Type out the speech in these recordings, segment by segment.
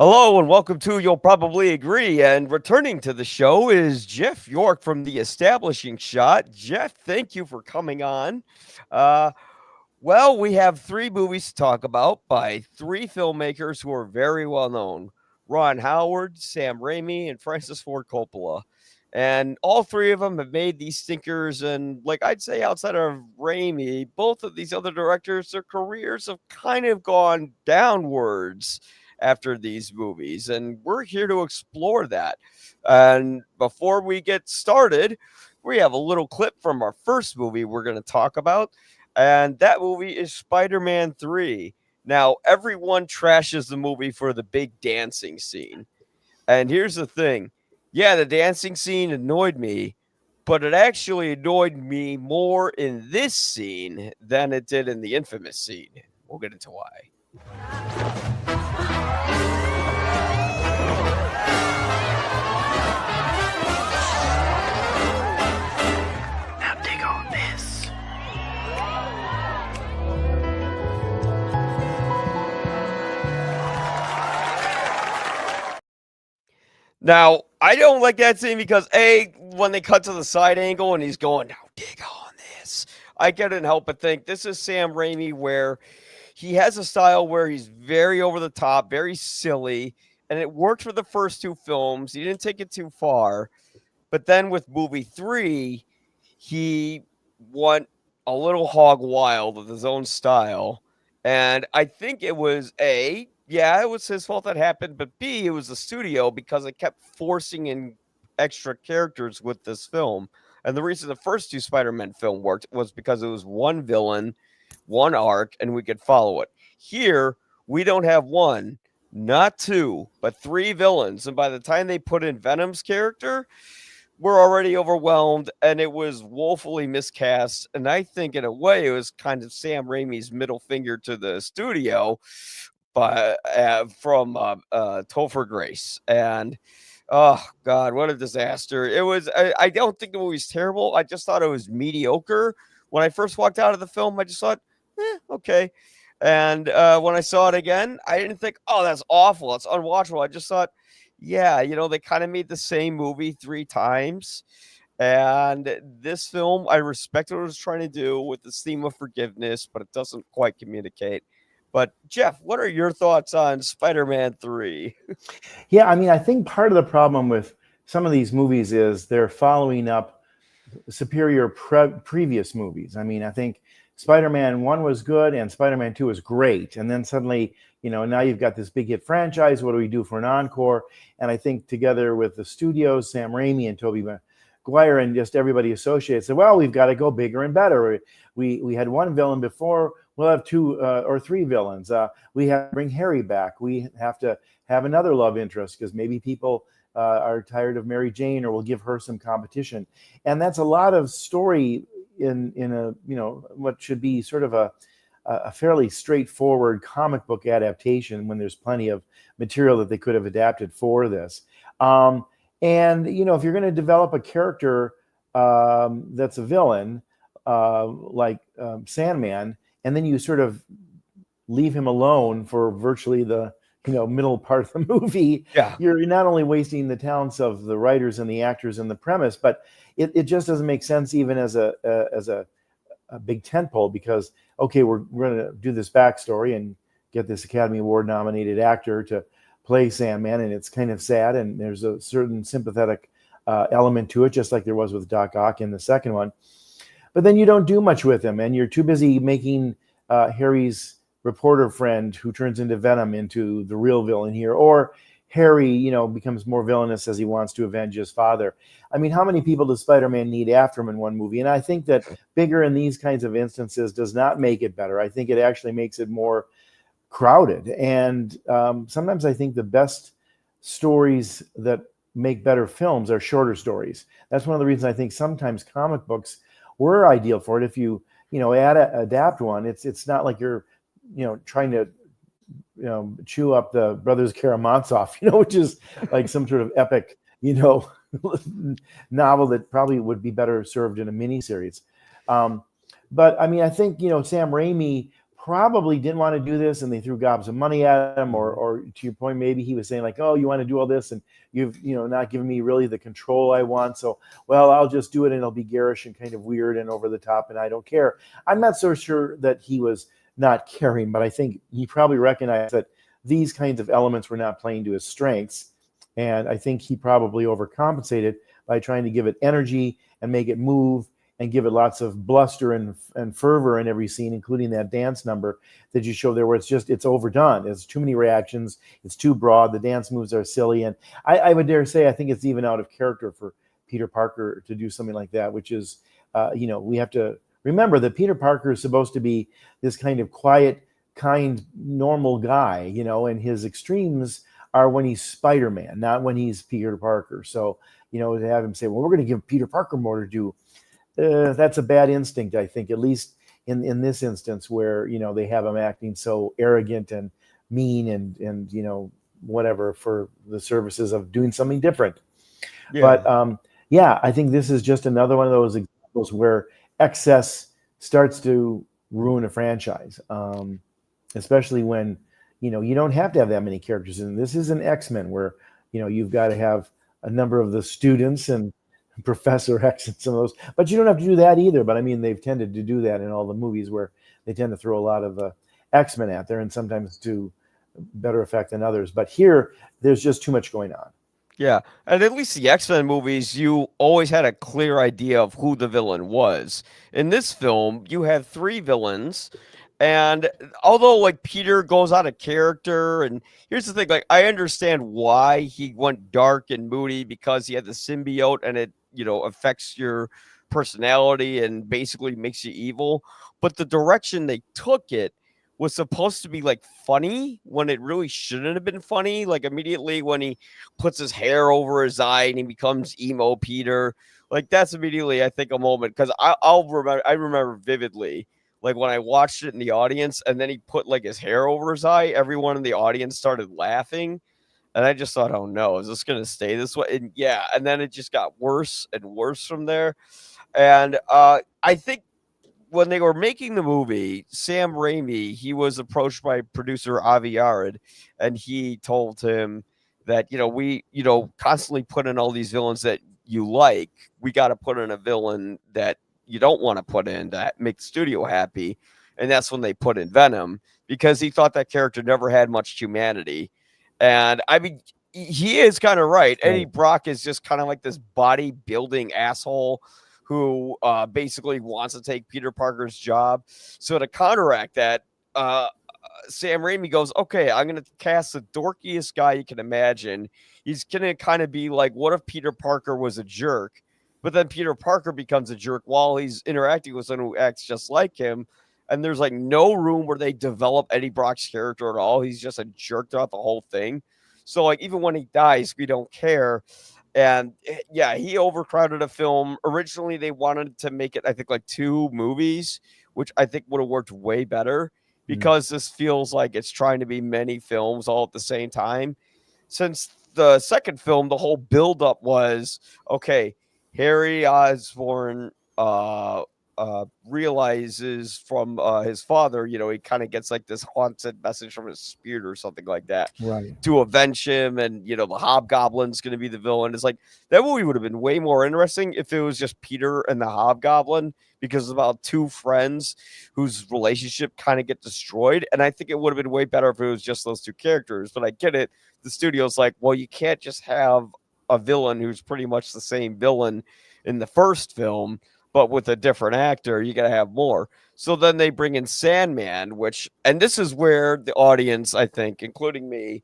Hello and welcome to You'll Probably Agree. And returning to the show is Jeff York from the Establishing Shot. Jeff, thank you for coming on. Uh, well, we have three movies to talk about by three filmmakers who are very well known: Ron Howard, Sam Raimi, and Francis Ford Coppola. And all three of them have made these stinkers. And, like, I'd say outside of Raimi, both of these other directors, their careers have kind of gone downwards after these movies. And we're here to explore that. And before we get started, we have a little clip from our first movie we're going to talk about, and that movie is Spider-Man 3. Now, everyone trashes the movie for the big dancing scene. And here's the thing. Yeah, the dancing scene annoyed me, but it actually annoyed me more in this scene than it did in the infamous scene. We'll get into why. Now dig on this. Now, I don't like that scene because A, when they cut to the side angle and he's going, now dig on this, I couldn't help but think this is Sam Raimi, where he has a style where he's very over the top, very silly, and it worked for the first two films. He didn't take it too far. But then with movie 3, he went a little hog wild with his own style. And I think it was A, yeah, it was his fault that happened, but B, it was the studio because it kept forcing in extra characters with this film. And the reason the first two Spider-Man film worked was because it was one villain, one arc, and we could follow it. Here, we don't have one, not two, but three villains. And by the time they put in Venom's character, we're already overwhelmed, and it was woefully miscast. And I think, in a way, it was kind of Sam Raimi's middle finger to the studio, but from Topher Grace. And oh God, what a disaster! It was. I don't think the movie's terrible. I just thought it was mediocre. When I first walked out of the film, I just thought, okay. And when I saw it again, I didn't think, oh, that's awful. It's unwatchable. I just thought, yeah, they kind of made the same movie three times. And this film, I respect what it was trying to do with this theme of forgiveness, but it doesn't quite communicate. But Jeff, what are your thoughts on Spider-Man 3? Yeah, I mean, I think part of the problem with some of these movies is they're following up superior previous movies. I mean, I think Spider-Man 1 was good and Spider-Man 2 was great. And then suddenly, now you've got this big hit franchise. What do we do for an encore? And I think together with the studios, Sam Raimi and Tobey Maguire and just everybody associated said, well, we've got to go bigger and better. We had one villain before. We'll have two or three villains. We have to bring Harry back. We have to have another love interest because maybe people are tired of Mary Jane, or we'll give her some competition. And that's a lot of story in a what should be sort of a fairly straightforward comic book adaptation when there's plenty of material that they could have adapted for this. And if you're going to develop a character that's a villain like Sandman, and then you sort of leave him alone for virtually the middle part of the movie, Yeah. you're not only wasting the talents of the writers and the actors and the premise, but it just doesn't make sense even as a big tentpole, because okay, we're going to do this backstory and get this Academy Award nominated actor to play Sandman, and it's kind of sad, and there's a certain sympathetic element to it, just like there was with Doc Ock in the second one. But then you don't do much with him, and you're too busy making Harry's reporter friend who turns into Venom into the real villain here, or Harry, becomes more villainous as he wants to avenge his father. I mean, how many people does Spider-Man need after him in one movie? And I think that bigger in these kinds of instances does not make it better. I think it actually makes it more crowded. And sometimes I think the best stories that make better films are shorter stories. That's one of the reasons I think sometimes comic books were ideal for it. If you adapt one, it's not like you're trying to chew up the Brothers Karamazov, which is like some sort of epic novel that probably would be better served in a miniseries. But I mean, I think Sam Raimi probably didn't want to do this and they threw gobs of money at him, or to your point, maybe he was saying like, oh, you want to do all this and you've not given me really the control I want, so well, I'll just do it and it'll be garish and kind of weird and over the top and I don't care. I'm not so sure that he was not caring, but I think he probably recognized that these kinds of elements were not playing to his strengths, and I think he probably overcompensated by trying to give it energy and make it move and give it lots of bluster and fervor in every scene, including that dance number that you show there, where it's overdone. There's too many reactions. It's too broad. The dance moves are silly. And I would dare say, I think it's even out of character for Peter Parker to do something like that, which is, we have to remember that Peter Parker is supposed to be this kind of quiet, kind, normal guy, and his extremes are when he's Spider-Man, not when he's Peter Parker. So, to have him say, well, we're going to give Peter Parker more to do, that's a bad instinct, I think, at least in this instance where, they have him acting so arrogant and mean and whatever for the services of doing something different. Yeah. But I think this is just another one of those examples where excess starts to ruin a franchise, especially when, you don't have to have that many characters. And this is an X-Men where, you've got to have a number of the students and Professor X and some of those, but you don't have to do that either. But I mean, they've tended to do that in all the movies where they tend to throw a lot of X-Men out there, and sometimes to better effect than others. But here, there's just too much going on. Yeah, and at least the X-Men movies, you always had a clear idea of who the villain was. In this film, you had three villains, and although like Peter goes out of character, and here's the thing, like I understand why he went dark and moody because he had the symbiote and it, affects your personality and basically makes you evil, but the direction they took it was supposed to be like funny when it really shouldn't have been funny. Like immediately when he puts his hair over his eye and he becomes emo Peter, like that's immediately I think a moment because I remember vividly like when I watched it in the audience and then he put like his hair over his eye, everyone in the audience started laughing. And I just thought, oh no, is this going to stay this way? And yeah, and then it just got worse and worse from there. And I think when they were making the movie, Sam Raimi, he was approached by producer Avi Arad, and he told him that, we, constantly put in all these villains that you like. We got to put in a villain that you don't want to put in to make the studio happy. And that's when they put in Venom because he thought that character never had much humanity. And I mean, he is kind of right. Eddie Brock is just kind of like this bodybuilding asshole who basically wants to take Peter Parker's job. So to counteract that, Sam Raimi goes, okay, I'm going to cast the dorkiest guy you can imagine. He's going to kind of be like, what if Peter Parker was a jerk? But then Peter Parker becomes a jerk while he's interacting with someone who acts just like him. And there's like no room where they develop Eddie Brock's character at all. He's just a jerk throughout the whole thing. So like even when he dies, we don't care. And yeah, he overcrowded a film. Originally, they wanted to make it, I think, like 2 movies, which I think would have worked way better because this feels like it's trying to be many films all at the same time. Since the second film, the whole buildup was okay, Harry Osborn realizes from his father, he kind of gets like this haunted message from his spirit or something like that, right, to avenge him. And, the Hobgoblin's going to be the villain. It's like that movie would have been way more interesting if it was just Peter and the Hobgoblin, because it's about 2 friends whose relationship kind of get destroyed. And I think it would have been way better if it was just those 2 characters. But I get it. The studio's like, well, you can't just have a villain who's pretty much the same villain in the first film, but with a different actor. You got to have more. So then they bring in Sandman, and this is where the audience, I think, including me,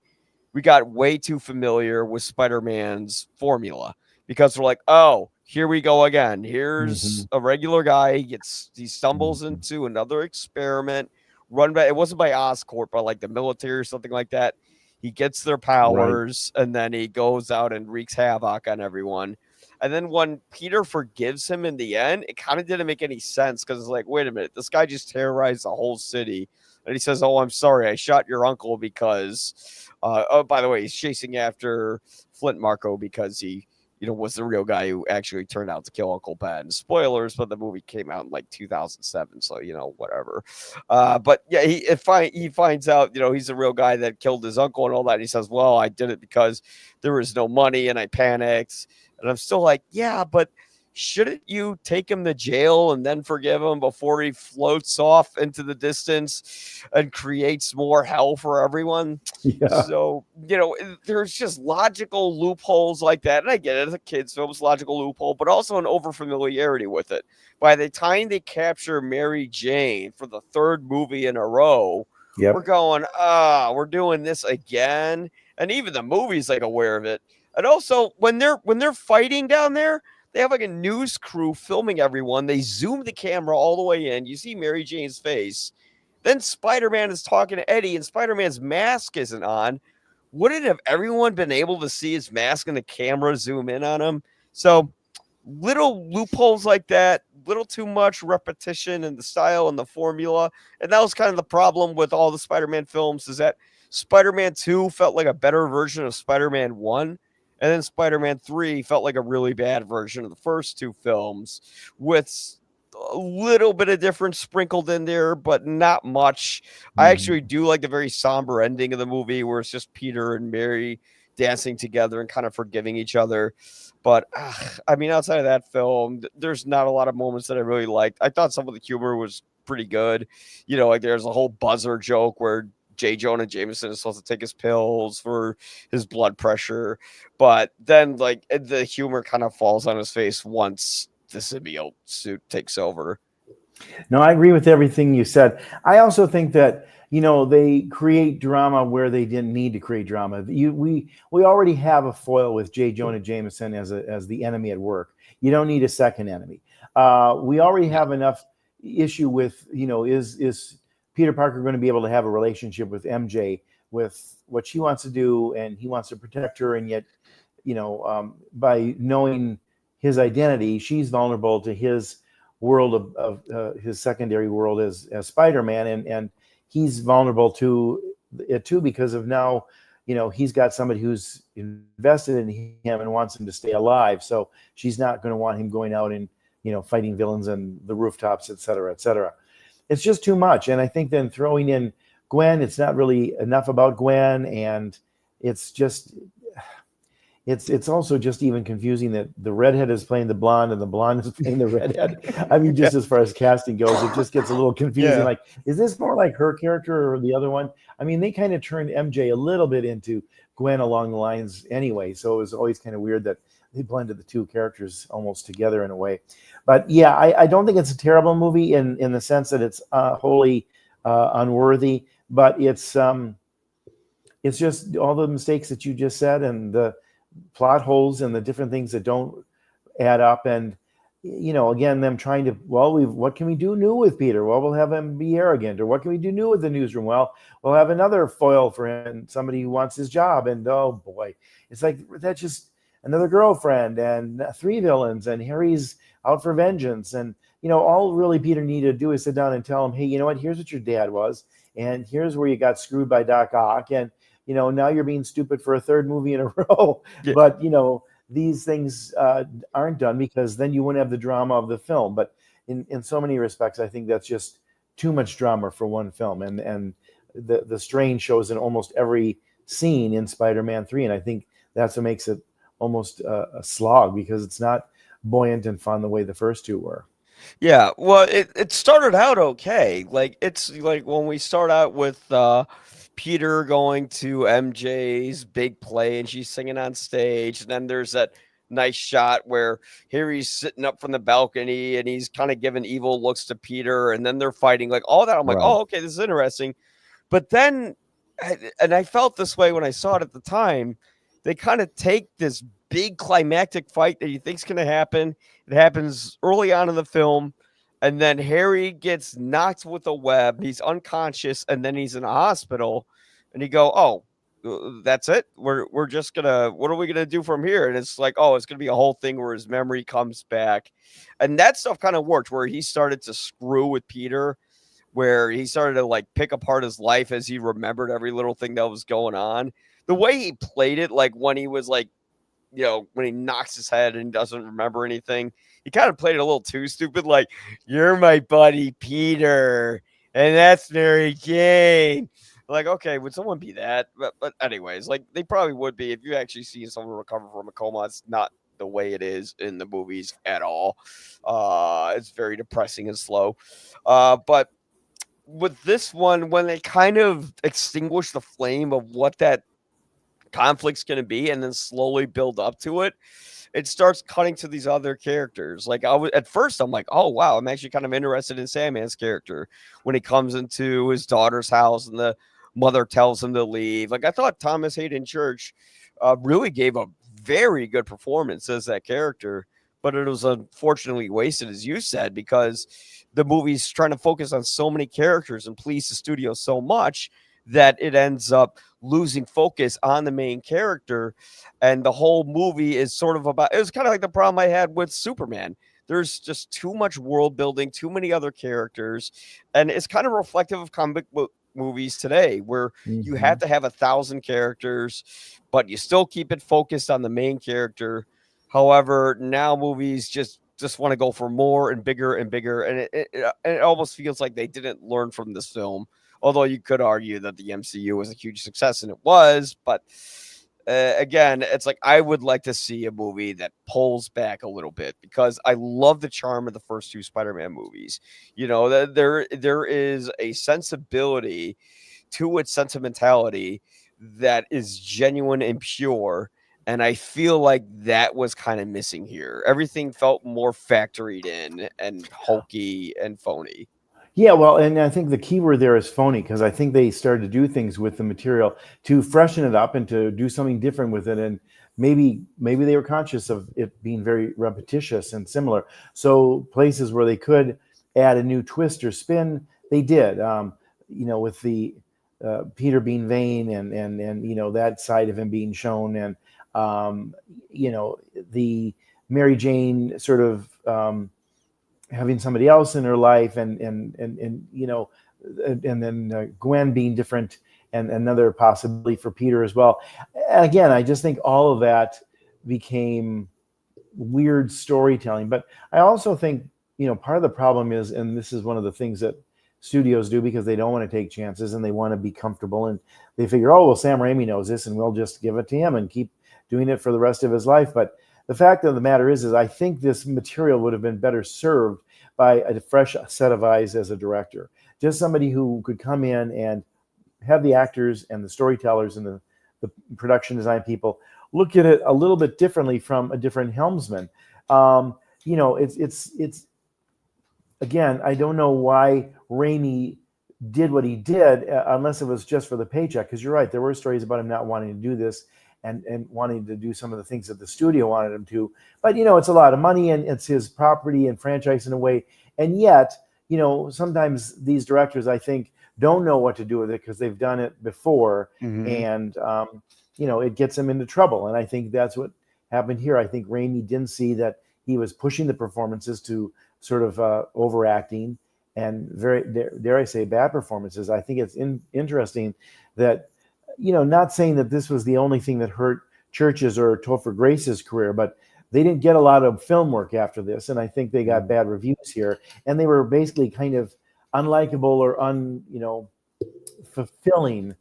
we got way too familiar with Spider-Man's formula because we're like, oh, here we go again. Here's a regular guy. He stumbles into another experiment run by, it wasn't by Oscorp, but like the military or something like that. He gets their powers and then he goes out and wreaks havoc on everyone. And then when Peter forgives him in the end, it kind of didn't make any sense because it's like, wait a minute, this guy just terrorized the whole city. And he says, oh, I'm sorry, I shot your uncle because, oh, by the way, he's chasing after Flint Marko because he was the real guy who actually turned out to kill Uncle Ben. Spoilers, but the movie came out in like 2007, so whatever. But yeah, he finds out he's the real guy that killed his uncle and all that. And he says, "Well, I did it because there was no money and I panicked." And I'm still like, "Yeah, but shouldn't you take him to jail and then forgive him before he floats off into the distance and creates more hell for everyone?" Yeah. So, there's just logical loopholes like that. And I get it as a kid's film, it's a logical loophole, but also an overfamiliarity with it. By the time they capture Mary Jane for the third movie in a row, we're Yep. going, we're doing this again. And even the movie's like aware of it. And also when they're fighting down there, they have like a news crew filming everyone. They zoom the camera all the way in. You see Mary Jane's face. Then Spider-Man is talking to Eddie, and Spider-Man's mask isn't on. Wouldn't have everyone been able to see his mask and the camera zoom in on him? So little loopholes like that, little too much repetition in the style and the formula. And that was kind of the problem with all the Spider-Man films, is that Spider-Man 2 felt like a better version of Spider-Man 1. And then Spider-Man 3 felt like a really bad version of the first two films, with a little bit of difference sprinkled in there, but not much. I actually do like the very somber ending of the movie where it's just Peter and Mary dancing together and kind of forgiving each other. But I mean, outside of that film, there's not a lot of moments that I really liked. I thought some of the humor was pretty good. Like there's a whole buzzer joke where J. Jonah Jameson is supposed to take his pills for his blood pressure, but then like the humor kind of falls on his face once the symbiote suit takes over. No, I agree with everything you said. I also think that they create drama where they didn't need to create drama. We already have a foil with J. Jonah Jameson as the enemy at work. You don't need a second enemy. We already have enough issue with is Peter Parker going to be able to have a relationship with MJ with what she wants to do, and he wants to protect her, and yet by knowing his identity, she's vulnerable to his world of his secondary world as Spider-Man, and he's vulnerable to it too, because of now he's got somebody who's invested in him and wants him to stay alive. So she's not going to want him going out and fighting villains on the rooftops, et cetera, et cetera. It's just too much. And I think then throwing in Gwen, it's not really enough about Gwen, and it's just it's also just even confusing that the redhead is playing the blonde and the blonde is playing the redhead. I mean, just as far as casting goes, it just gets a little confusing. Yeah. Like, is this more like her character or the other one? I mean, they kind of turned MJ a little bit into Gwen along the lines anyway. So it was always kind of weird that they blended the two characters almost together in a way. But yeah, I don't think it's a terrible movie in the sense that it's wholly unworthy, but it's just all the mistakes that you just said, and the plot holes and the different things that don't add up. And again, them trying to, what can we do new with Peter? Well, we'll have him be arrogant. Or what can we do new with the newsroom? Well, we'll have another foil for him, somebody who wants his job. And oh boy, it's like that's just another girlfriend and three villains, and Harry's out for vengeance. And all really Peter needed to do is sit down and tell him, hey, you know what, here's what your dad was, and here's where you got screwed by Doc Ock, and now you're being stupid for a third movie in a row. Yeah. But, these things aren't done, because then you wouldn't have the drama of the film. But in so many respects, I think that's just too much drama for one film. And the strain shows in almost every scene in Spider-Man 3. And I think that's what makes it almost a slog, because it's not buoyant and fun the way the first two were. Yeah, well, it started out okay. Like, it's like when we start out with Peter going to MJ's big play and she's singing on stage, and then there's that nice shot where Harry's sitting up from the balcony and he's kind of giving evil looks to Peter, and then they're fighting, like all that. I'm like, oh, okay, this is interesting. But then, and I felt this way when I saw it at the time, they kind of take this big climactic fight that you think's going to happen. It happens early on in the film, and then Harry gets knocked with a web. He's unconscious, and then he's in a hospital. And you go, oh, that's it? We're just gonna, what are we gonna do from here? And it's like, oh, it's gonna be a whole thing where his memory comes back, and that stuff kind of worked, where he started to screw with Peter, where he started to like pick apart his life as he remembered every little thing that was going on. The way he played it, like when he was like when he knocks his head and doesn't remember anything, he kind of played it a little too stupid. Like, you're my buddy Peter, and that's Mary Jane. Like, okay, would someone be that? But anyways, like they probably would be if you actually see someone recover from a coma. It's not the way it is in the movies at all. It's very depressing and slow. But with this one, when they kind of extinguish the flame of what that conflict's going to be and then slowly build up to it, it starts cutting to these other characters. Like at first I'm like, oh wow, I'm actually kind of interested in Sandman's character when he comes into his daughter's house and the mother tells him to leave. Like I thought Thomas Hayden Church really gave a very good performance as that character, but it was unfortunately wasted, as you said, because the movie's trying to focus on so many characters and please the studio so much that it ends up losing focus on the main character. And the whole movie is sort of about, it was kind of like the problem I had with Superman. There's just too much world building, too many other characters. And it's kind of reflective of comic book movies today, where you have to have 1,000 characters, but you still keep it focused on the main character. However, now movies just want to go for more and bigger, and it almost feels like they didn't learn from this film. Although you could argue that the MCU was a huge success, and it was, but again, it's like I would like to see a movie that pulls back a little bit because I love the charm of the first two Spider-Man movies. There is a sensibility to its sentimentality that is genuine and pure. And I feel like that was kind of missing here. Everything felt more factoried in and hokey and phony. Yeah, well, and I think the key word there is phony, because I think they started to do things with the material to freshen it up and to do something different with it. And maybe they were conscious of it being very repetitious and similar. So places where they could add a new twist or spin, they did. With the Peter being vain and that side of him being shown, and the Mary Jane sort of having somebody else in her life, and then Gwen being different, and another possibility for Peter as well. And again, I just think all of that became weird storytelling. But I also think part of the problem is, and this is one of the things that studios do because they don't want to take chances and they want to be comfortable, and they figure, oh well, Sam Raimi knows this and we'll just give it to him and keep doing it for the rest of his life. But the fact of the matter is I think this material would have been better served by a fresh set of eyes as a director. Just somebody who could come in and have the actors and the storytellers and the production design people look at it a little bit differently from a different helmsman. It's again, I don't know why Raimi did what he did, unless it was just for the paycheck. Because you're right, there were stories about him not wanting to do this and wanting to do some of the things that the studio wanted him to. But, it's a lot of money and it's his property and franchise in a way. And yet, sometimes these directors, I think, don't know what to do with it because they've done it before. And, it gets them into trouble. And I think that's what happened here. I think Raimi didn't see that he was pushing the performances to sort of overacting and very, dare I say, bad performances. I think it's interesting that, not saying that this was the only thing that hurt Church's or Topher Grace's career, but they didn't get a lot of film work after this. And I think they got bad reviews here. And they were basically kind of unlikable or fulfilling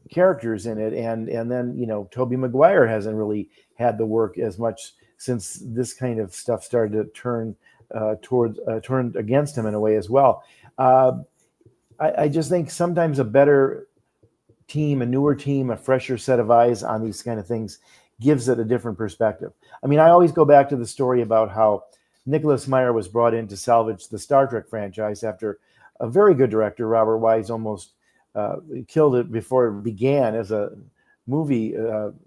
characters in it. And then, Tobey Maguire hasn't really had the work as much since this kind of stuff started to turn against him in a way as well. I just think sometimes a better team, a newer team, a fresher set of eyes on these kind of things gives it a different perspective. I mean, I always go back to the story about how Nicholas Meyer was brought in to salvage the Star Trek franchise after a very good director, Robert Wise, almost killed it before it began as a movie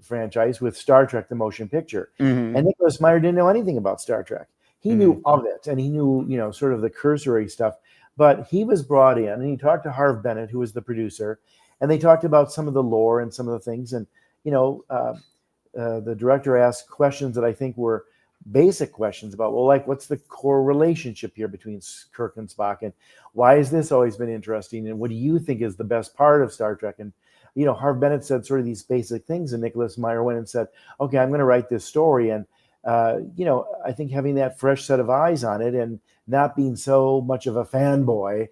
franchise with Star Trek, the motion picture. And Nicholas Meyer didn't know anything about Star Trek. He knew of it, and he knew, sort of the cursory stuff. But he was brought in, and he talked to Harv Bennett, who was the producer, and they talked about some of the lore and some of the things. And, the director asked questions that I think were basic questions about, well, like, what's the core relationship here between Kirk and Spock? And why has this always been interesting? And what do you think is the best part of Star Trek? And Harv Bennett said sort of these basic things, and Nicholas Meyer went and said, okay, I'm going to write this story. And, I think having that fresh set of eyes on it and not being so much of a fanboy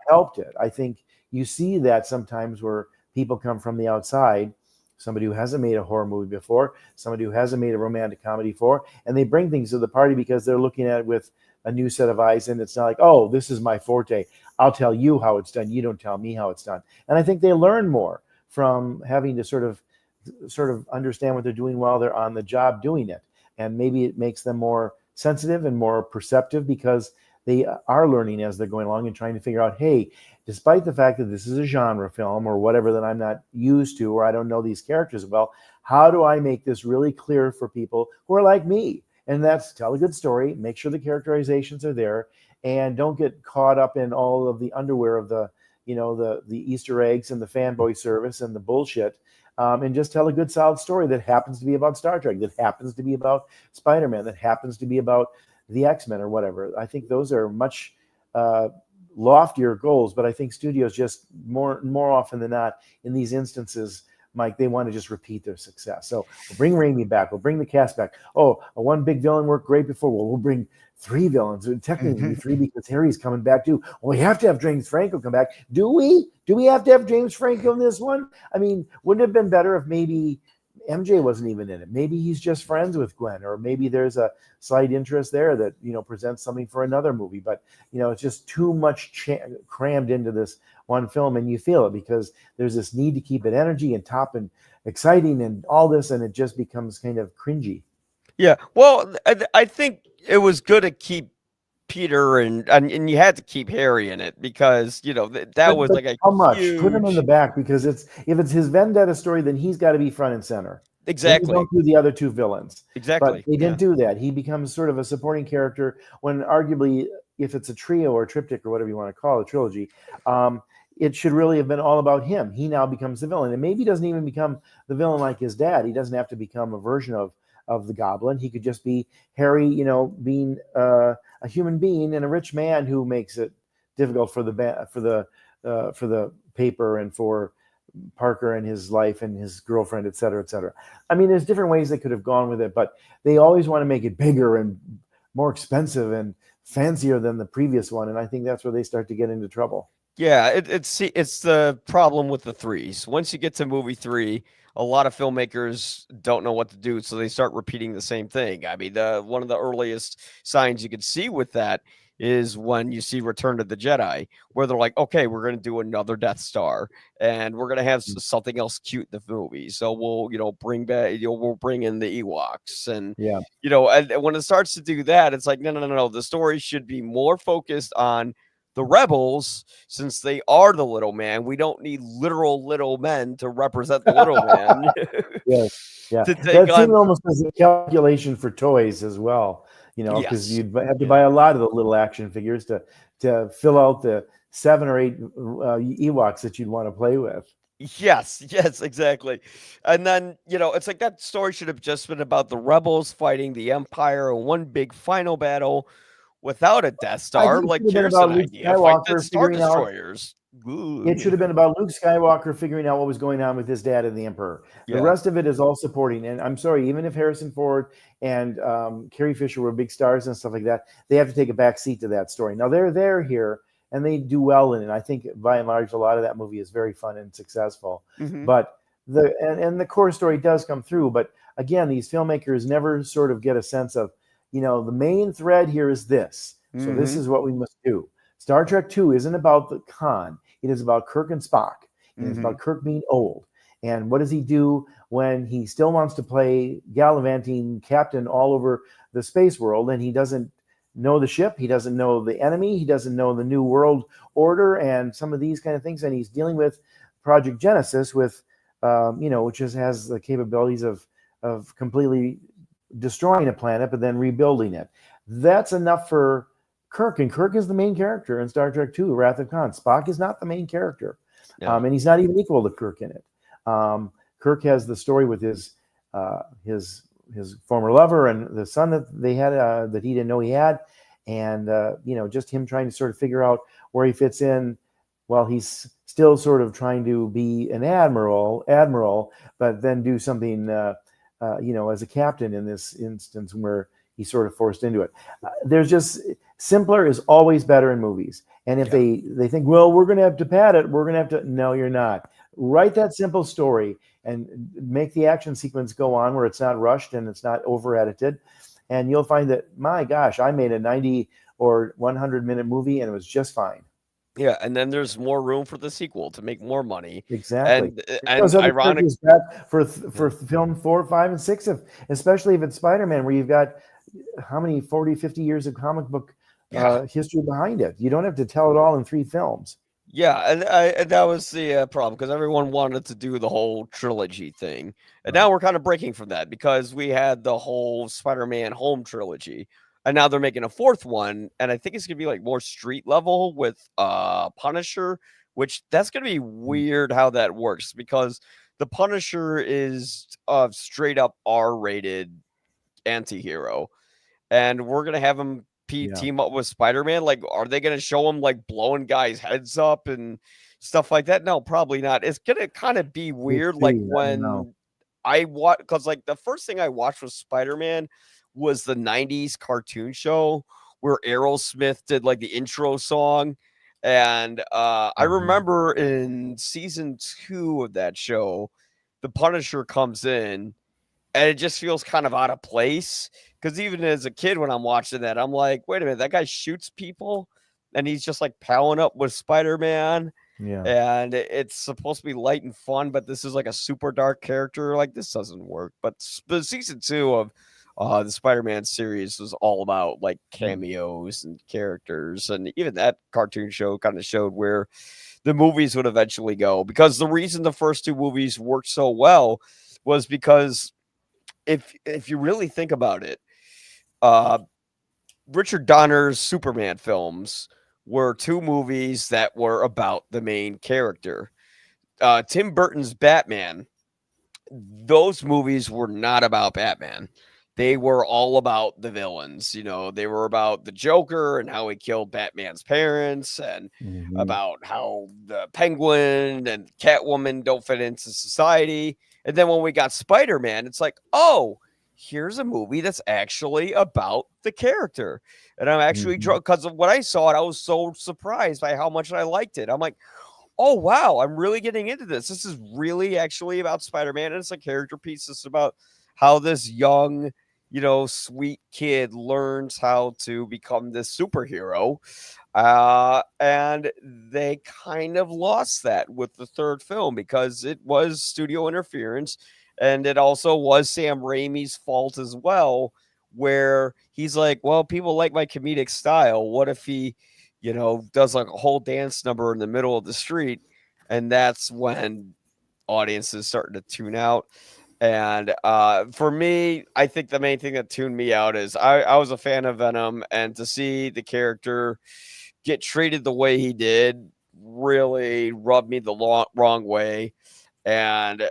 helped it. I think you see that sometimes where people come from the outside, somebody who hasn't made a horror movie before, somebody who hasn't made a romantic comedy before, and they bring things to the party because they're looking at it with a new set of eyes, and it's not like, oh, this is my forte. I'll tell you how it's done. You don't tell me how it's done. And I think they learn more from having to sort of understand what they're doing while they're on the job doing it. And maybe it makes them more sensitive and more perceptive because they are learning as they're going along and trying to figure out, hey, despite the fact that this is a genre film or whatever that I'm not used to, or I don't know these characters well, how do I make this really clear for people who are like me? And that's tell a good story, make sure the characterizations are there, and don't get caught up in all of the underwear of the Easter eggs and the fanboy service and the bullshit. And just tell a good solid story that happens to be about Star Trek, that happens to be about Spider-Man, that happens to be about the X-Men or whatever. I think those are much loftier goals, but I think studios just more often than not in these instances, Mike, they want to just repeat their success. So we'll bring Raimi back. We'll bring the cast back. Oh, one big villain worked great before. Well, we'll bring 3 villains. Technically 3 because Harry's coming back too. Well, we have to have James Franco come back. Do we? Do we have to have James Franco in this one? I mean, wouldn't it have been better if maybe MJ wasn't even in it? Maybe he's just friends with Gwen, or maybe there's a slight interest there that, presents something for another movie. But, it's just too much crammed into this one film, and you feel it because there's this need to keep it energy and top and exciting and all this, and it just becomes kind of cringy. Yeah. Well, I think it was good to keep Peter and you had to keep Harry in it because that was like a how much? huge... Put him in the back because if it's his vendetta story, then he's got to be front and center. Exactly. Then you don't do the other 2 villains. Exactly. But they didn't do that. He becomes sort of a supporting character when arguably, if it's a trio or a triptych or whatever you want to call it, a trilogy, it should really have been all about him. He now becomes the villain, and maybe he doesn't even become the villain like his dad. He doesn't have to become a version of the Goblin. He could just be Harry, being a human being and a rich man who makes it difficult for the paper and for Parker and his life and his girlfriend, et cetera, et cetera. I mean, there's different ways they could have gone with it, but they always want to make it bigger and more expensive and fancier than the previous one. And I think that's where they start to get into trouble. Yeah, it's the problem with the 3s. Once you get to movie 3, a lot of filmmakers don't know what to do, so they start repeating the same thing. I mean, one of the earliest signs you could see with that is when you see Return of the Jedi, where they're like, okay, we're going to do another Death Star, and we're going to have something else cute in the movie. So we'll bring back, we'll bring in the Ewoks, and and when it starts to do that, it's like, no. The story should be more focused on the rebels, since they are the little man. We don't need literal little men to represent the little man. Yeah. That seemed almost as a calculation for toys as well, because you'd have to buy a lot of the little action figures to fill out the 7 or 8 Ewoks that you'd want to play with. Yes, exactly. And then, it's like that story should have just been about the rebels fighting the Empire in one big final battle without a Death Star. Like, here's an idea. Fight the Star Destroyers. It should have been about Luke Skywalker figuring out what was going on with his dad and the Emperor. The rest of it is all supporting. And I'm sorry, even if Harrison Ford and Carrie Fisher were big stars and stuff like that, they have to take a back seat to that story. Now, they're there here, and they do well in it. I think, by and large, a lot of that movie is very fun and successful. But the core story does come through. But again, these filmmakers never sort of get a sense of, the main thread here is this. So this is what we must do. Star Trek II isn't about the Khan. It is about Kirk and Spock. It is about Kirk being old. And what does he do when he still wants to play gallivanting captain all over the space world, and he doesn't know the ship, he doesn't know the enemy, he doesn't know the new world order and some of these kind of things, and he's dealing with Project Genesis with, which has the capabilities of completely destroying a planet but then rebuilding it. That's enough for Kirk, and Kirk is the main character in Star Trek II, Wrath of Khan. Spock is not the main character, and he's not even equal to Kirk in it. Kirk has the story with his former lover and the son that they had that he didn't know he had, and just him trying to sort of figure out where he fits in while he's still sort of trying to be an admiral, but then do something, as a captain in this instance where he's sort of forced into it. There's just simpler is always better in movies. And if they think, well, we're going to have to pad it, we're going to have to, no, you're not. Write that simple story and make the action sequence go on where it's not rushed and it's not over edited. And you'll find that, my gosh, I made a 90 or 100-minute movie and it was just fine. Yeah, and then there's more room for the sequel to make more money. Exactly. And ironic for film 4, 5, and 6, especially if it's Spider-Man, where you've got how many 40, 50 years of comic book history behind it. You don't have to tell it all in 3 films. Yeah, and that was the problem, because everyone wanted to do the whole trilogy thing, and now we're kind of breaking from that because we had the whole Spider-Man Home trilogy, and now they're making a 4th one, and I think it's gonna be like more street level with Punisher, which that's gonna be weird how that works, because the Punisher is a straight up R-rated anti-hero, and we're gonna have him team up with Spider-Man. Like, are they gonna show him like blowing guys' heads up and stuff like that? No, probably not. It's gonna kind of be weird. Like when I watch, because like the first thing I watched was Spider-Man was the 90s cartoon show where Aerosmith did like the intro song. And I remember in season 2 of that show, the Punisher comes in and it just feels kind of out of place. Because even as a kid, when I'm watching that, I'm like, wait a minute, that guy shoots people and he's just like palling up with Spider-Man. Yeah. And it's supposed to be light and fun, but this is like a super dark character. Like, this doesn't work. But season 2 of the Spider-Man series was all about like cameos and characters. And even that cartoon show kind of showed where the movies would eventually go. Because the reason the first 2 movies worked so well was because if you really think about it, Richard Donner's Superman films were 2 movies that were about the main character. Tim Burton's Batman, those movies were not about Batman. They were all about the villains. You know, they were about the Joker and how he killed Batman's parents, and about how the Penguin and Catwoman don't fit into society. And then when we got Spider-Man, it's like, oh, here's a movie that's actually about the character. And I'm actually drunk because of when I saw it, I was so surprised by how much I liked it. I'm like, oh, wow, I'm really getting into this. This is really actually about Spider-Man. And it's a character piece. It's about how this young, sweet kid learns how to become this superhero. And they kind of lost that with the 3rd film because it was studio interference. And it also was Sam Raimi's fault as well, where he's like, well, people like my comedic style. What if he, does like a whole dance number in the middle of the street? And that's when audiences starting to tune out. And for me, I think the main thing that tuned me out is I was a fan of Venom, and to see the character get treated the way he did really rubbed me the wrong way. And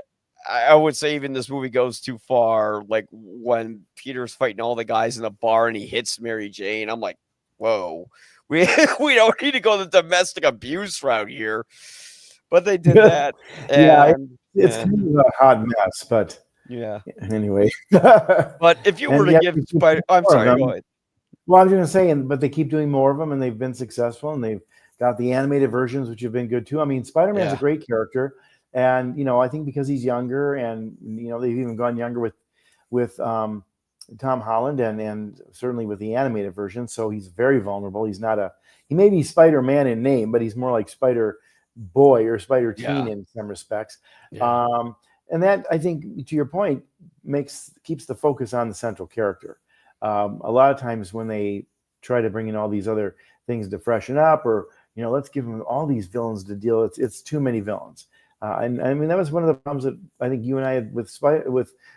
I would say even this movie goes too far. Like when Peter's fighting all the guys in the bar and he hits Mary Jane, I'm like, whoa, we don't need to go the domestic abuse route here. But they did that. And, it's kind of a hot mess, but anyway. But if you were to give I'm sorry, go ahead. Well, I was going to say, but they keep doing more of them, and they've been successful, and they've got the animated versions, which have been good too. I mean, Spider-Man's a great character. And, I think because he's younger, and, they've even gone younger with Tom Holland and certainly with the animated version. So he's very vulnerable. He may be Spider-Man in name, but he's more like Spider-Boy or Spider-Teen in some respects. Yeah. And that, I think, to your point, keeps the focus on the central character. A lot of times when they try to bring in all these other things to freshen up, or, let's give them all these villains to deal with, it's too many villains. And I mean, that was one of the problems that I think you and I had with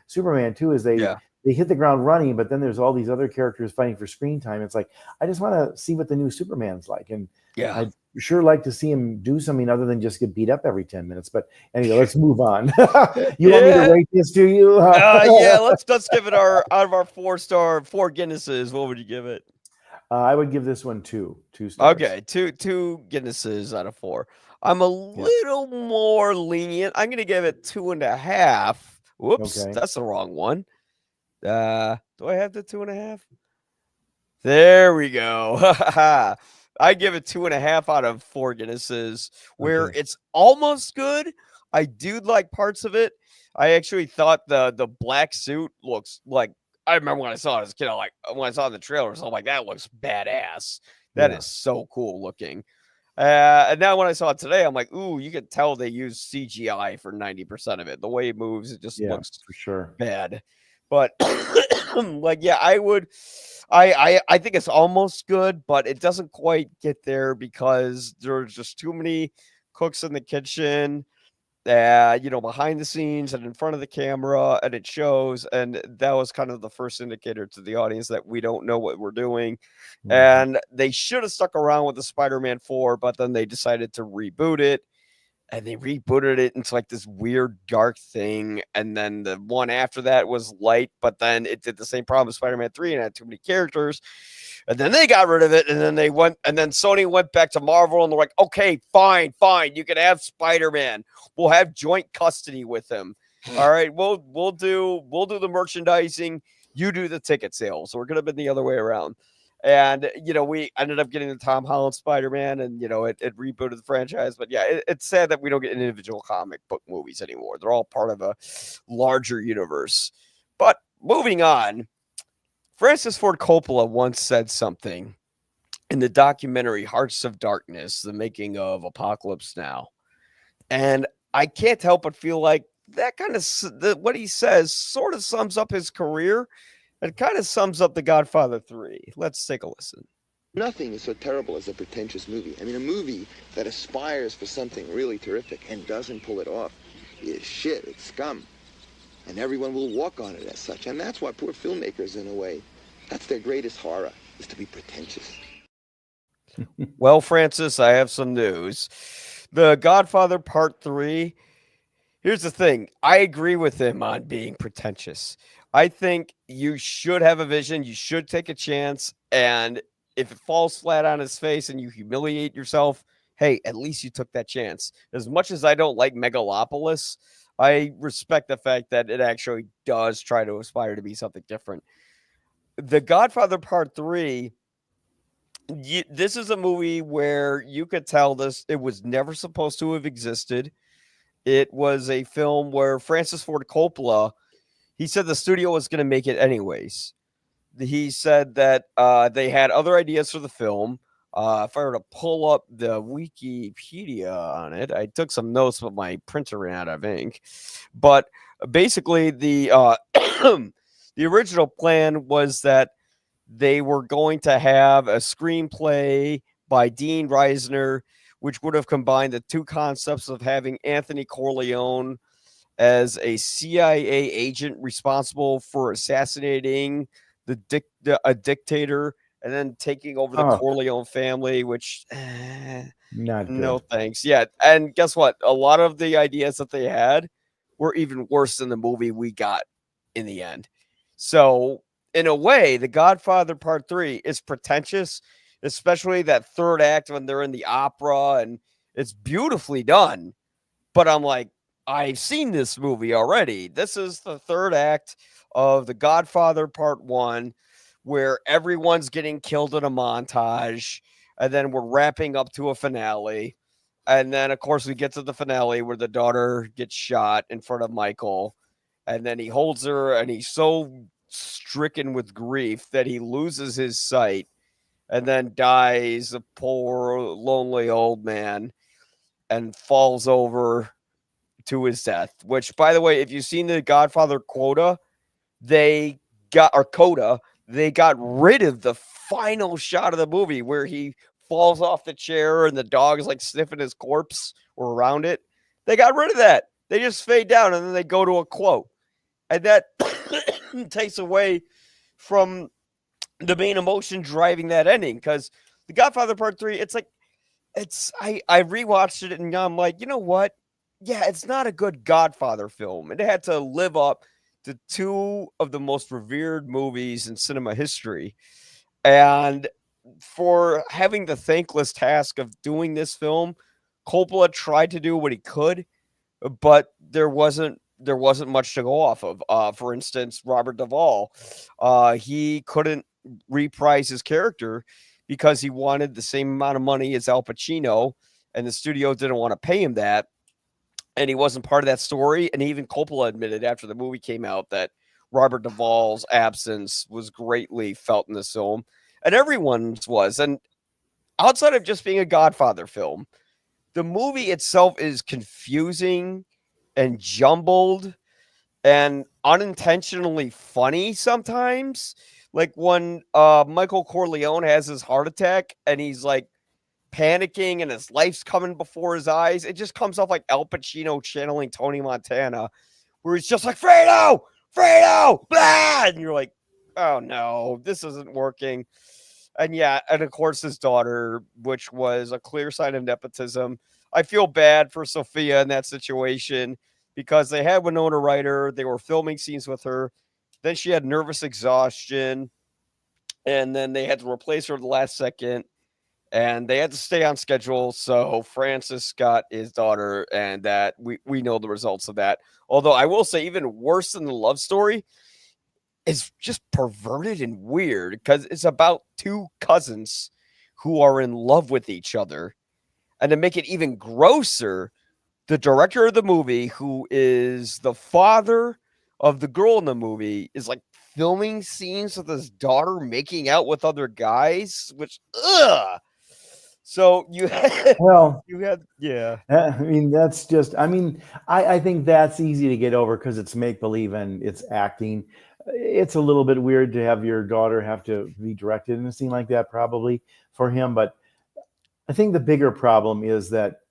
Superman too, is they hit the ground running, but then there's all these other characters fighting for screen time. It's like, I just want to see what the new Superman's like. And I'd sure like to see him do something other than just get beat up every 10 minutes. But anyway, let's move on. You want me to rate this to you? Let's give it out of our 4-star, 4 Guinnesses. What would you give it? I would give this one 2 stars. Okay, two Guinnesses out of 4. I'm a little more lenient. I'm going to give it 2.5. Whoops, Okay. that's the wrong one. Do I have the 2.5? There we go. I give it 2.5 out of 4 Guinnesses, where Okay. it's almost good. I do like parts of it. I actually thought the black suit looks like, I remember when I saw it as a kid, when I saw it in the trailers, I'm like, that looks badass. That Yeah. is so cool looking. And now when I saw it today, I'm like, ooh, you could tell they used CGI for 90% of it. The way it moves, it just Yeah, looks for sure. bad. But like, yeah, I think it's almost good, but it doesn't quite get there because there's just too many cooks in the kitchen, behind the scenes and in front of the camera, and it shows. And that was kind of the first indicator to the audience that we don't know what we're doing. Mhm. And they should have stuck around with the Spider-Man 4, but then they decided to reboot it, and they rebooted it into like this weird dark thing. And then the one after that was light, but then it did the same problem with Spider-Man 3 and had too many characters. And then they got rid of it, and then Sony went back to Marvel, and they're like, okay, fine, you can have Spider-Man. We'll have joint custody with him. All right, we'll do the merchandising, you do the ticket sales. So we're gonna be the other way around. And we ended up getting the Tom Holland Spider-Man, and it rebooted the franchise. But yeah, it's sad that we don't get individual comic book movies anymore. They're all part of a larger universe. But moving on, Francis Ford Coppola once said something in the documentary Hearts of Darkness, the making of Apocalypse Now. And I can't help but feel like that kind of what he says sort of sums up his career. It kind of sums up The Godfather 3. Let's take a listen. Nothing is so terrible as a pretentious movie. I mean, a movie that aspires for something really terrific and doesn't pull it off is shit, it's scum. And everyone will walk on it as such. And that's why poor filmmakers, in a way, that's their greatest horror, is to be pretentious. Well, Francis, I have some news. The Godfather Part 3, here's the thing. I agree with him on being pretentious. I think you should have a vision, you should take a chance, and if it falls flat on his face and you humiliate yourself, hey, at least you took that chance. As much as I don't like Megalopolis, I respect the fact that it actually does try to aspire to be something different. The Godfather Part 3, this is a movie where you could tell it was never supposed to have existed. It was a film where Francis Ford Coppola, he said the studio was going to make it anyways. He said that they had other ideas for the film. If I were to pull up the Wikipedia on it, I took some notes, but my printer ran out of ink. But basically, the original plan was that they were going to have a screenplay by Dean Reisner, which would have combined the two concepts of having Anthony Corleone as a CIA agent responsible for assassinating a dictator and then taking over the Oh, Corleone family, which not no good. thanks. Yeah, and guess what? A lot of the ideas that they had were even worse than the movie we got in the end. So, in a way, The Godfather Part 3 is pretentious, especially that third act when they're in the opera, and it's beautifully done. But I'm like, I've seen this movie already. This is the third act of The Godfather Part 1, where everyone's getting killed in a montage, and then we're wrapping up to a finale. And then, of course, we get to the finale where the daughter gets shot in front of Michael. And then he holds her, and he's so stricken with grief that he loses his sight and then dies a poor, lonely old man and falls over to his death. Which, by the way, if you've seen the Godfather they Coda, they got rid of the final shot of the movie where he falls off the chair and the dog is like sniffing his corpse or around it. They got rid of that. They just fade down and then they go to a quote. And that takes away from the main emotion driving that ending. Because The Godfather Part 3, I rewatched it and I'm like, you know what? Yeah, it's not a good Godfather film. It had to live up to two of the most revered movies in cinema history. And for having the thankless task of doing this film, Coppola tried to do what he could, but there wasn't much to go off of. For instance, Robert Duvall, he couldn't reprise his character because he wanted the same amount of money as Al Pacino, and the studio didn't want to pay him that, and he wasn't part of that story. And even Coppola admitted after the movie came out that Robert Duvall's absence was greatly felt in this film, and everyone's was. And outside of just being a Godfather film, the movie itself is confusing and jumbled and unintentionally funny sometimes. Like when Michael Corleone has his heart attack and he's like panicking and his life's coming before his eyes. It just comes off like Al Pacino channeling Tony Montana, where he's just like, Fredo, Fredo, blah! And you're like, oh no, this isn't working. And yeah, and of course his daughter, which was a clear sign of nepotism. I feel bad for Sophia in that situation because they had Winona Ryder, they were filming scenes with her, then she had nervous exhaustion, and then they had to replace her at the last second, and they had to stay on schedule. So Francis got his daughter, and that we know the results of that. Although I will say, even worse than the love story, is just perverted and weird because it's about two cousins who are in love with each other. And to make it even grosser, the director of the movie, who is the father of the girl in the movie, is like filming scenes with his daughter making out with other guys, which, ugh. So you had, Well, yeah. I mean, that's just, I think that's easy to get over because it's make believe and it's acting. It's a little bit weird to have your daughter have to be directed in a scene like that, probably for him. But I think the bigger problem is that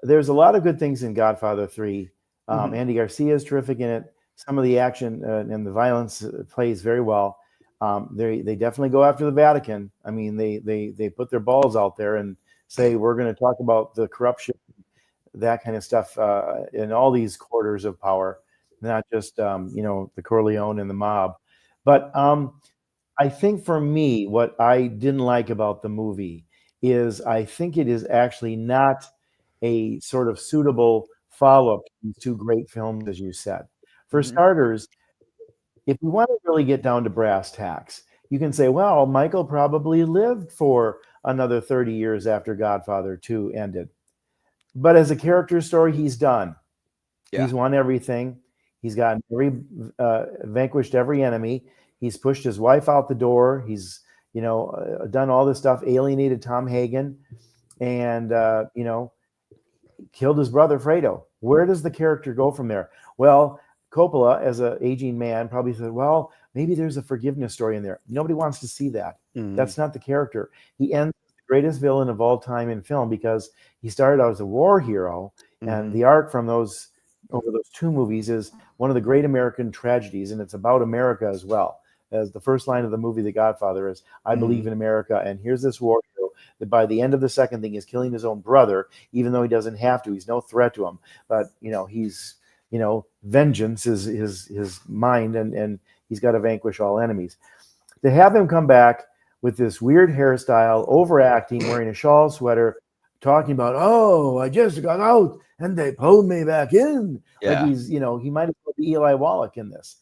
there's a lot of good things in Godfather 3. Andy Garcia is terrific in it. Some of the action and the violence plays very well. They definitely go after the Vatican. I mean, they put their balls out there and say, we're going to talk about the corruption, that kind of stuff in all these quarters of power, not just, the Corleone and the mob. But I think for me, what I didn't like about the movie is I think it is actually not a sort of suitable follow-up to these two great films, as you said. For starters, if we want to really get down to brass tacks, you can say, well, Michael probably lived for another 30 years after Godfather 2 ended. But as a character story, he's done. Yeah. He's won everything. He's gotten vanquished every enemy. He's pushed his wife out the door. He's, done all this stuff, alienated Tom Hagen, and, killed his brother Fredo. Where does the character go from there? Well, Coppola, as an aging man, probably said, well, maybe there's a forgiveness story in there. Nobody wants to see that. That's not the character. He ends the greatest villain of all time in film because he started out as a war hero, and the arc from those two movies is one of the great American tragedies, and it's about America as well. As the first line of the movie The Godfather is, I believe in America, and here's this war hero that by the end of the second thing is killing his own brother, even though he doesn't have to. He's no threat to him, but he's vengeance is his mind, and he's got to vanquish all enemies. To have him come back with this weird hairstyle, overacting, wearing a shawl sweater, talking about, oh, I just got out and they pulled me back in. Yeah. Like he's, he might as well be Eli Wallach in this.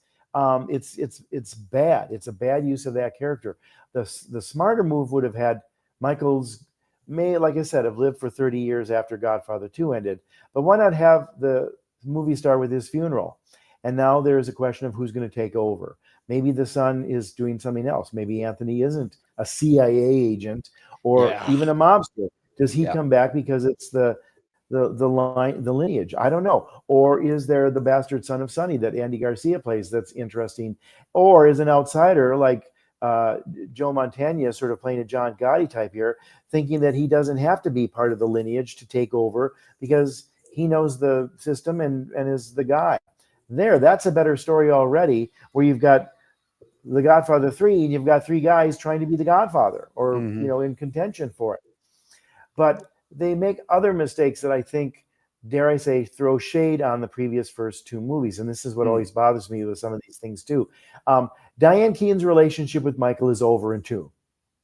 It's bad. It's a bad use of that character. The smarter move would have had Michael's like I said, have lived for 30 years after Godfather 2 ended. But why not have the movie start with his funeral? And now there's a question of who's going to take over. Maybe the son is doing something else. Maybe Anthony isn't a CIA agent or even a mobster. Does he come back because it's the lineage? I don't know. Or is there the bastard son of Sonny that Andy Garcia plays that's interesting? Or is an outsider like Joe Montana sort of playing a John Gotti type here, thinking that he doesn't have to be part of the lineage to take over because he knows the system and is the guy. That's a better story already, where you've got The Godfather 3 and you've got three guys trying to be the Godfather or, in contention for it. But they make other mistakes that I think, dare I say, throw shade on the previous first two movies. And this is what always bothers me with some of these things too. Diane Keaton's relationship with Michael is over in 2.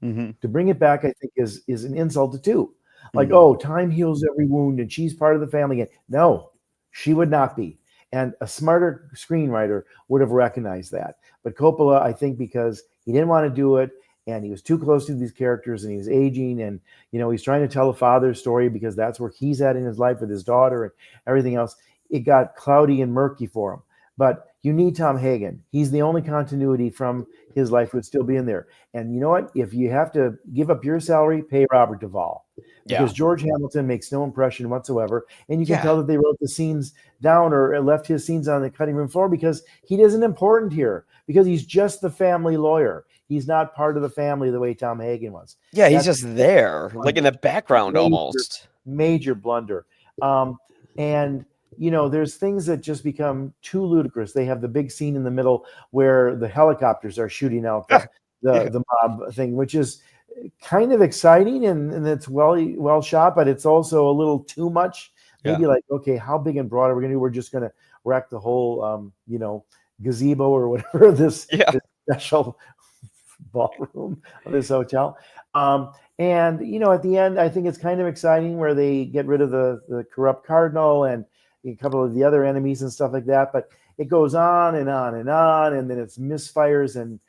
To bring it back, I think, is an insult to 2. Like, Mhm. oh, time heals every wound and she's part of the family again. No, she would not be. And a smarter screenwriter would have recognized that. But Coppola, I think, because he didn't want to do it and he was too close to these characters and he was aging and, he's trying to tell a father's story because that's where he's at in his life with his daughter and everything else. It got cloudy and murky for him. But you need Tom Hagen. He's the only continuity from his life would still be in there. And you know what? If you have to give up your salary, pay Robert Duvall Yeah. because George Hamilton makes no impression whatsoever. And you can Yeah. tell that they wrote the scenes down or left his scenes on the cutting room floor because he isn't important here because he's just the family lawyer. He's not part of the family the way Tom Hagen was. Yeah, he's That's just there, like in the background major, almost. major blunder. And there's things that just become too ludicrous. They have the big scene in the middle where the helicopters are shooting out Yeah. the mob thing, which is kind of exciting and it's well shot, but it's also a little too much. Maybe Yeah. like, okay, how big and broad are we gonna do? We're just gonna wreck the whole gazebo or whatever Yeah. this special ballroom of this hotel. And at the end, I think it's kind of exciting where they get rid of the corrupt cardinal and a couple of the other enemies and stuff like that. But it goes on and on and on, and then it's misfires and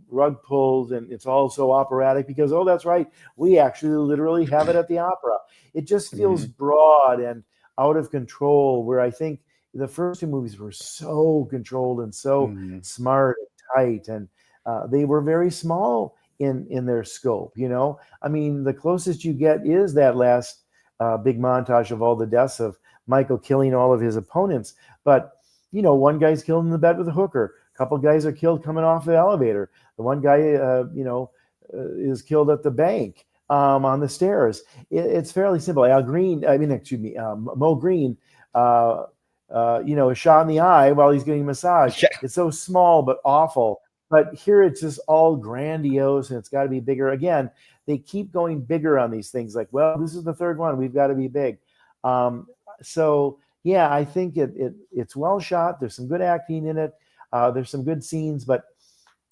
rug pulls, and it's all so operatic because that's right, we actually literally have it at the opera. It just feels broad and out of control. Where I think the first two movies were so controlled and so Mhm. smart and tight and they were very small in their scope. I mean, the closest you get is that last big montage of all the deaths of Michael killing all of his opponents. But one guy's killed in the bed with a hooker. A couple guys are killed coming off the elevator. The one guy, is killed at the bank on the stairs. It's fairly simple. Al Green, excuse me, Mo Green. Is shot in the eye while he's getting a massage. Yeah. It's so small but awful. But here it's just all grandiose and it's got to be bigger. Again, they keep going bigger on these things. Like, well, this is the third one. We've got to be big. So yeah, I think it's well shot. There's some good acting in it. There's some good scenes, but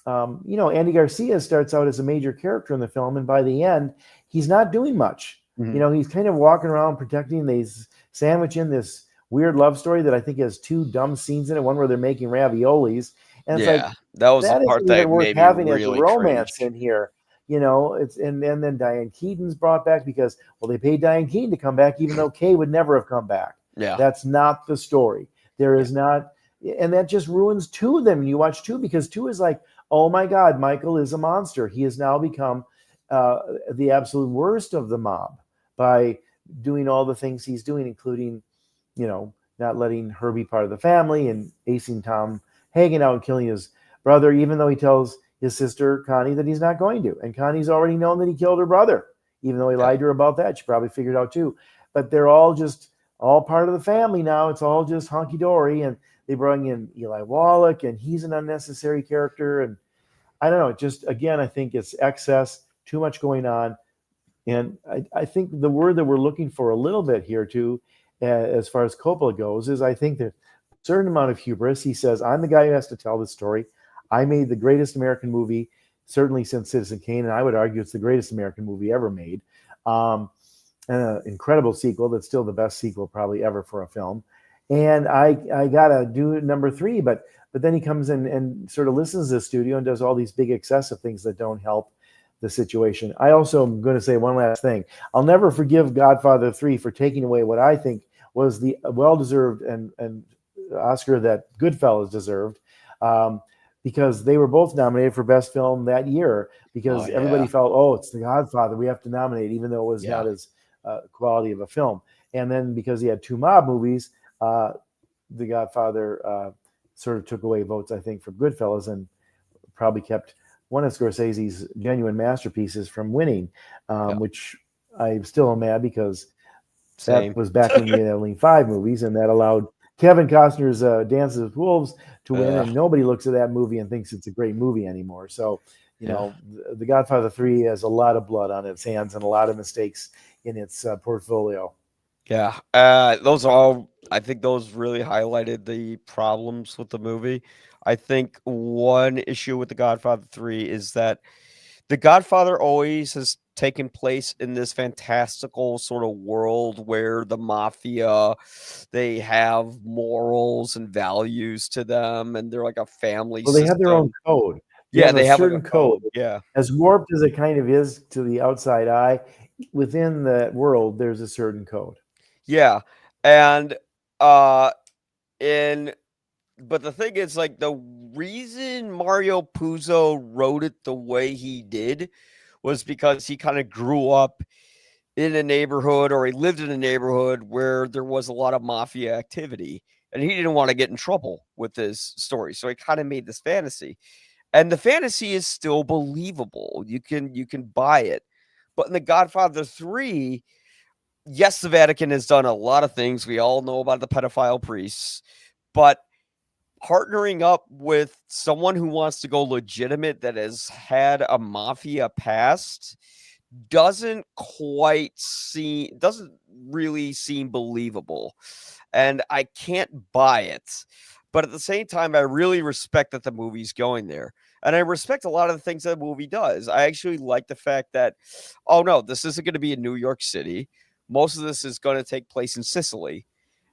Andy Garcia starts out as a major character in the film, and by the end, he's not doing much. Mhm. He's kind of walking around protecting these sandwich in this weird love story that I think has two dumb scenes in it. One where they're making raviolis, and it's like Yeah, that was the that part isn't that even worth made me having as a really romance cringe. in here. It's and then Diane Keaton's brought back because they paid Diane Keaton to come back, even though Kay would never have come back. Yeah. That's not the story. There Yeah. is not, and that just ruins two of them. You watch two because two is like, oh my God, Michael is a monster. He has now become the absolute worst of the mob by doing all the things he's doing, including, not letting her be part of the family and acing Tom Hagen out and killing his brother, even though he tells his sister Connie that he's not going to. And Connie's already known that he killed her brother, even though he Yeah. lied to her about that. She probably figured out too. But they're all part of the family now. It's all just hunky dory. And they bring in Eli Wallach, and he's an unnecessary character. And I don't know. Just again, I think it's excess, too much going on. And I think the word that we're looking for a little bit here too, as far as Coppola goes, is I think that a certain amount of hubris. He says, "I'm the guy who has to tell this story. I made the greatest American movie, certainly since Citizen Kane, and I would argue it's the greatest American movie ever made. And an incredible sequel that's still the best sequel probably ever for a film. And I gotta do number three, but then he comes in and sort of listens to the studio and does all these big excessive things that don't help the situation. I also am going to say one last thing. I'll never forgive Godfather 3 for taking away what I think was the well-deserved and Oscar that Goodfellas deserved, because they were both nominated for Best Film that year because everybody felt, it's The Godfather, we have to nominate, even though it was not as quality of a film. And then because he had two mob movies, The Godfather sort of took away votes, I think, for Goodfellas and probably kept one of Scorsese's genuine masterpieces from winning, which I still am mad because that was back when we had only 5 movies, and that allowed Kevin Costner's Dances with Wolves to win, and nobody looks at that movie and thinks it's a great movie anymore. So, The Godfather 3 has a lot of blood on its hands and a lot of mistakes in its portfolio. Yeah, I think those really highlighted the problems with the movie. I think one issue with The Godfather 3 is that The Godfather always has taken place in this fantastical sort of world where the mafia, they have morals and values to them, and they're like a family Well, they have their own system. code. They Yeah, have a they have like certain a code. code. Yeah. As warped as it kind of is to the outside eye, within the world, there's a certain code. Yeah. And uh in but the thing is, like, the reason Mario Puzo wrote it the way he did was because he kind of grew up in a neighborhood, or he lived in a neighborhood where there was a lot of mafia activity, and he didn't want to get in trouble with this story. So he kind of made this fantasy. And the fantasy is still believable. You can buy it. But in The Godfather 3, yes, the Vatican has done a lot of things. We all know about the pedophile priests, but partnering up with someone who wants to go legitimate that has had a mafia past doesn't really seem believable, and I can't buy it. But at the same time, I really respect that the movie's going there, and I respect a lot of the things that the movie does. I actually like the fact that, oh no, this isn't going to be in New York City. Most of this is going to take place in Sicily,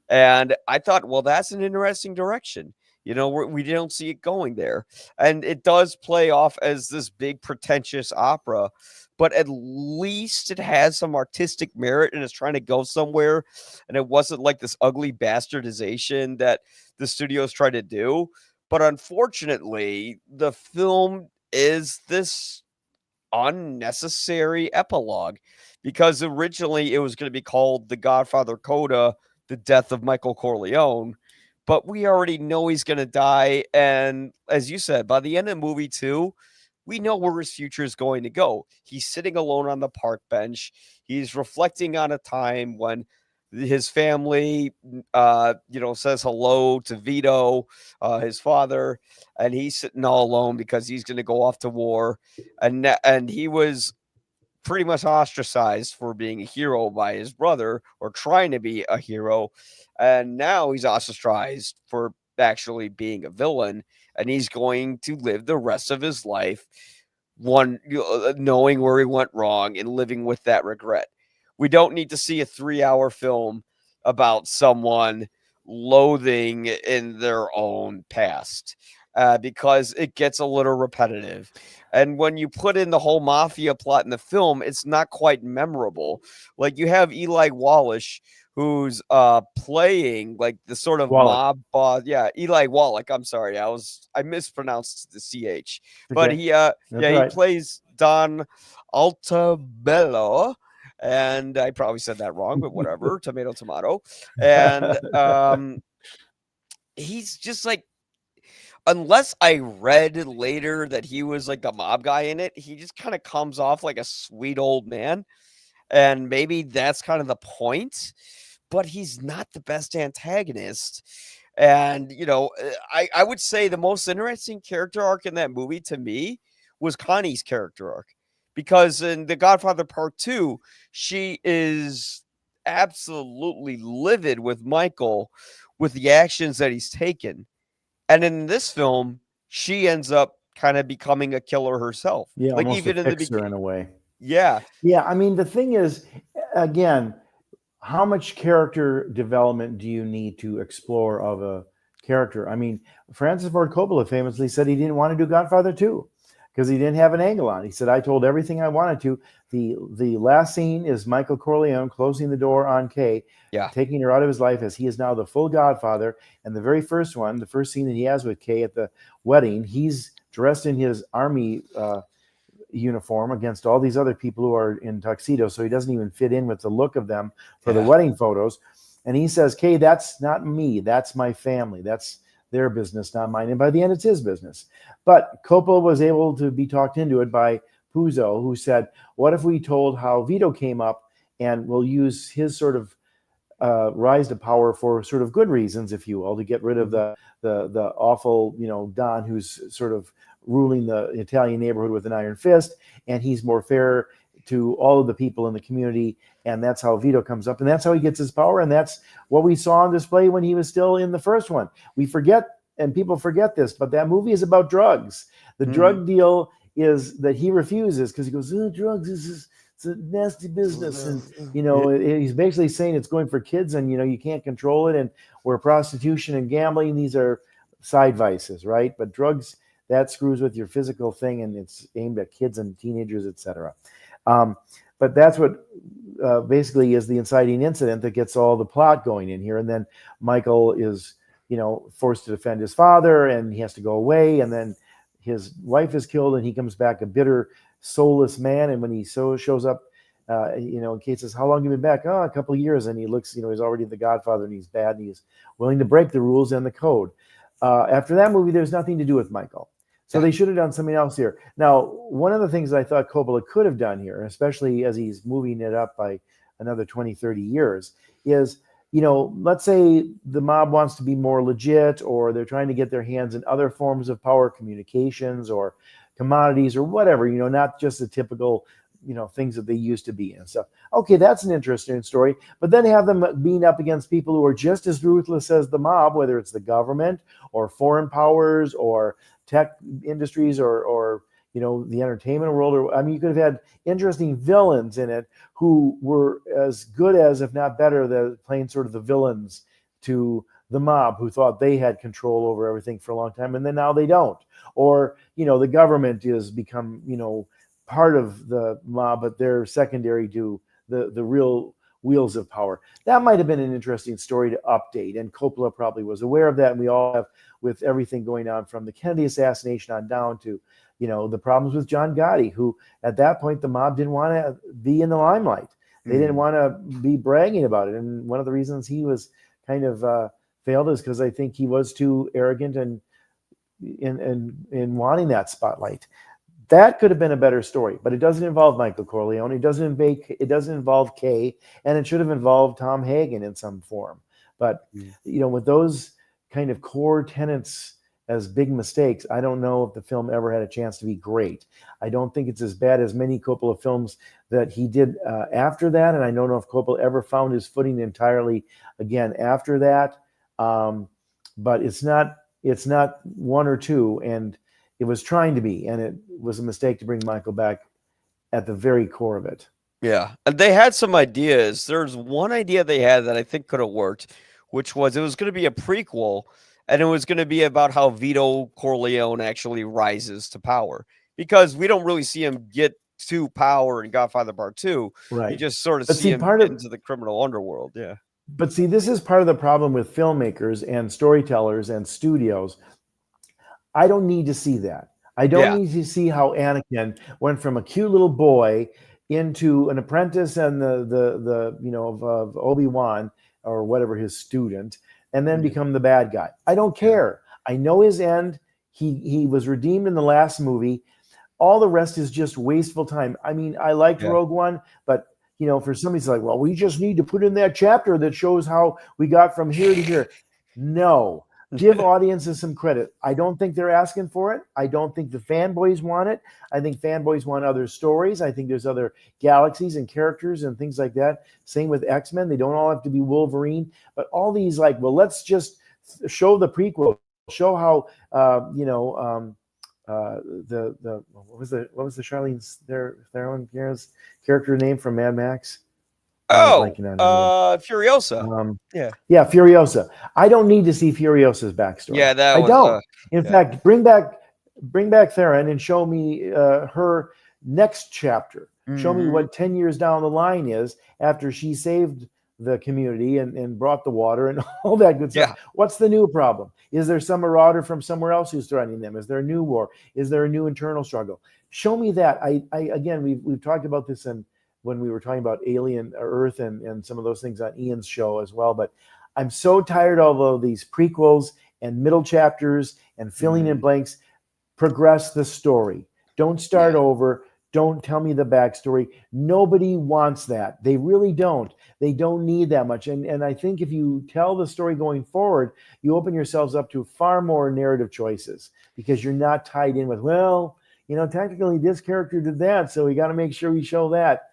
and I thought, well, that's an interesting direction. We don't see it going there. And it does play off as this big pretentious opera, but at least it has some artistic merit and it's trying to go somewhere. And it wasn't like this ugly bastardization that the studios try to do. But unfortunately, the film is this unnecessary epilogue, because originally it was going to be called The Godfather Coda, The Death of Michael Corleone, but we already know he's going to die. And as you said, by the end of the movie, too, we know where his future is going to go. He's sitting alone on the park bench. He's reflecting on a time when his family, says hello to Vito, his father, and he's sitting all alone because he's going to go off to war. And he was pretty much ostracized for being a hero by his brother, or trying to be a hero. And now he's ostracized for actually being a villain. And he's going to live the rest of his life knowing where he went wrong and living with that regret. We don't need to see a 3-hour film about someone loathing in their own past, because it gets a little repetitive. And when you put in the whole mafia plot in the film, it's not quite memorable. Like, you have Eli Wallach, who's playing like the sort of Wallach. mob boss. Yeah, Eli Wallach. I'm sorry, I mispronounced the CH. But Okay. he That's he right. plays Don Altabello. And I probably said that wrong, but whatever. Tomato, tomato. And he's just like, unless I read later that he was like the mob guy in it, he just kind of comes off like a sweet old man. And maybe that's kind of the point, but he's not the best antagonist. And, I would say the most interesting character arc in that movie to me was Connie's character arc, because in The Godfather Part 2, she is absolutely livid with Michael with the actions that he's taken. And in this film, she ends up kind of becoming a killer herself. Yeah, Like, almost a even in the fixer in beginning. a way. Yeah. Yeah, I mean, the thing is, again, how much character development do you need to explore of a character? I mean, Francis Ford Coppola famously said he didn't want to do Godfather 2 because he didn't have an angle on it. He said, I told everything I wanted to. The last scene is Michael Corleone closing the door on Kay, Yeah. taking her out of his life, as he is now the full Godfather. And the very first one, the first scene that he has with Kay at the wedding, he's dressed in his army uniform against all these other people who are in tuxedos, so he doesn't even fit in with the look of them for the wedding photos. And he says, Kay, that's not me, that's my family, that's their business, not mine. And by the end, it's his business. But Coppola was able to be talked into it by Puzo, who said, what if we told how Vito came up, and we'll use his sort of rise to power for sort of good reasons, if you will, to get rid of the awful, Don, who's sort of ruling the Italian neighborhood with an iron fist, and he's more fair to all of the people in the community. And that's how Vito comes up, and that's how he gets his power. And that's what we saw on display when he was still in the first one. We forget, and people forget this, but that movie is about drugs. The drug deal is that he refuses because he goes, drugs it's a nasty business, and he's basically saying it's going for kids, and you can't control it, and where prostitution and gambling, these are side vices, right? But drugs, that screws with your physical thing, and it's aimed at kids and teenagers, etc. But that's what basically is the inciting incident that gets all the plot going in here. And then Michael is, forced to defend his father, and he has to go away. And then his wife is killed, and he comes back a bitter, soulless man. And when he shows up, Kate says, "How long have you been back?" "Oh, a couple of years." And he looks, he's already the Godfather, and he's bad, and he's willing to break the rules and the code. After that movie, there's nothing to do with Michael. So they should have done something else here. Now, one of the things I thought Coppola could have done here, especially as he's moving it up by another 20, 30 years, is, let's say the mob wants to be more legit, or they're trying to get their hands in other forms of power, communications or commodities or whatever, not just the typical, things that they used to be and stuff. Okay, that's an interesting story. But then have them being up against people who are just as ruthless as the mob, whether it's the government or foreign powers or tech industries or the entertainment world, or you could have had interesting villains in it who were as good as, if not better, than playing sort of the villains to the mob, who thought they had control over everything for a long time, and then now they don't. Or the government has become part of the mob, but they're secondary to the real wheels of power. That might have been an interesting story to update, and Coppola probably was aware of that, and we all have, with everything going on from the Kennedy assassination on down to the problems with John Gotti, who at that point the mob didn't want to be in the limelight. They didn't want to be bragging about it, and one of the reasons he was kind of failed is because I think he was too arrogant and in wanting that spotlight. That could have been a better story, but it doesn't involve Michael Corleone. It doesn't involve Kay, and it should have involved Tom Hagen in some form. But with those kind of core tenets as big mistakes, I don't know if the film ever had a chance to be great. I don't think it's as bad as many Coppola films that he did after that, and I don't know if Coppola ever found his footing entirely again after that. But it's not one or two, and it was trying to be, and it was a mistake to bring Michael back at the very core of it. Yeah, and they had some ideas. There's one idea they had that I think could have worked, which was it was going to be a prequel, and it was going to be about how Vito Corleone actually rises to power, because we don't really see him get to power in Godfather Part 2. Right. You just sort of see him get into the criminal underworld. Yeah. But see, this is part of the problem with filmmakers and storytellers and studios. I don't need to see that. I don't need to see how Anakin went from a cute little boy into an apprentice and the of Obi-Wan or whatever, his student, and then become the bad guy. I don't care. I know his end. He was redeemed in the last movie. All the rest is just wasteful time. I mean, I liked Rogue One, but for somebody's like, well, we just need to put in that chapter that shows how we got from here to here. No. Give audiences some credit. I don't think they're asking for it. I don't think the fanboys want it. I think fanboys want other stories. I think there's other galaxies and characters and things like that. Same with X-Men. They don't all have to be Wolverine. But all these let's just show the prequel. Show how what was the Charlize Theron's character name from Mad Max? Furiosa. Furiosa. I don't need to see Furiosa's backstory. I don't. In fact, bring back Theron and show me her next chapter. Show me what 10 years down the line is after she saved the community and brought the water and all that good stuff. What's the new problem? Is there some marauder from somewhere else who's threatening them? Is there a new war? Is there a new internal struggle? Show me that. I again, we've talked about this when we were talking about Alien Earth and some of those things on Ian's show as well. But I'm so tired of all these prequels and middle chapters and filling in blanks. Progress the story. Don't start over. Don't tell me the backstory. Nobody wants that. They really don't. They don't need that much. And I think if you tell the story going forward, you open yourselves up to far more narrative choices because you're not tied in with, technically this character did that, so we got to make sure we show that.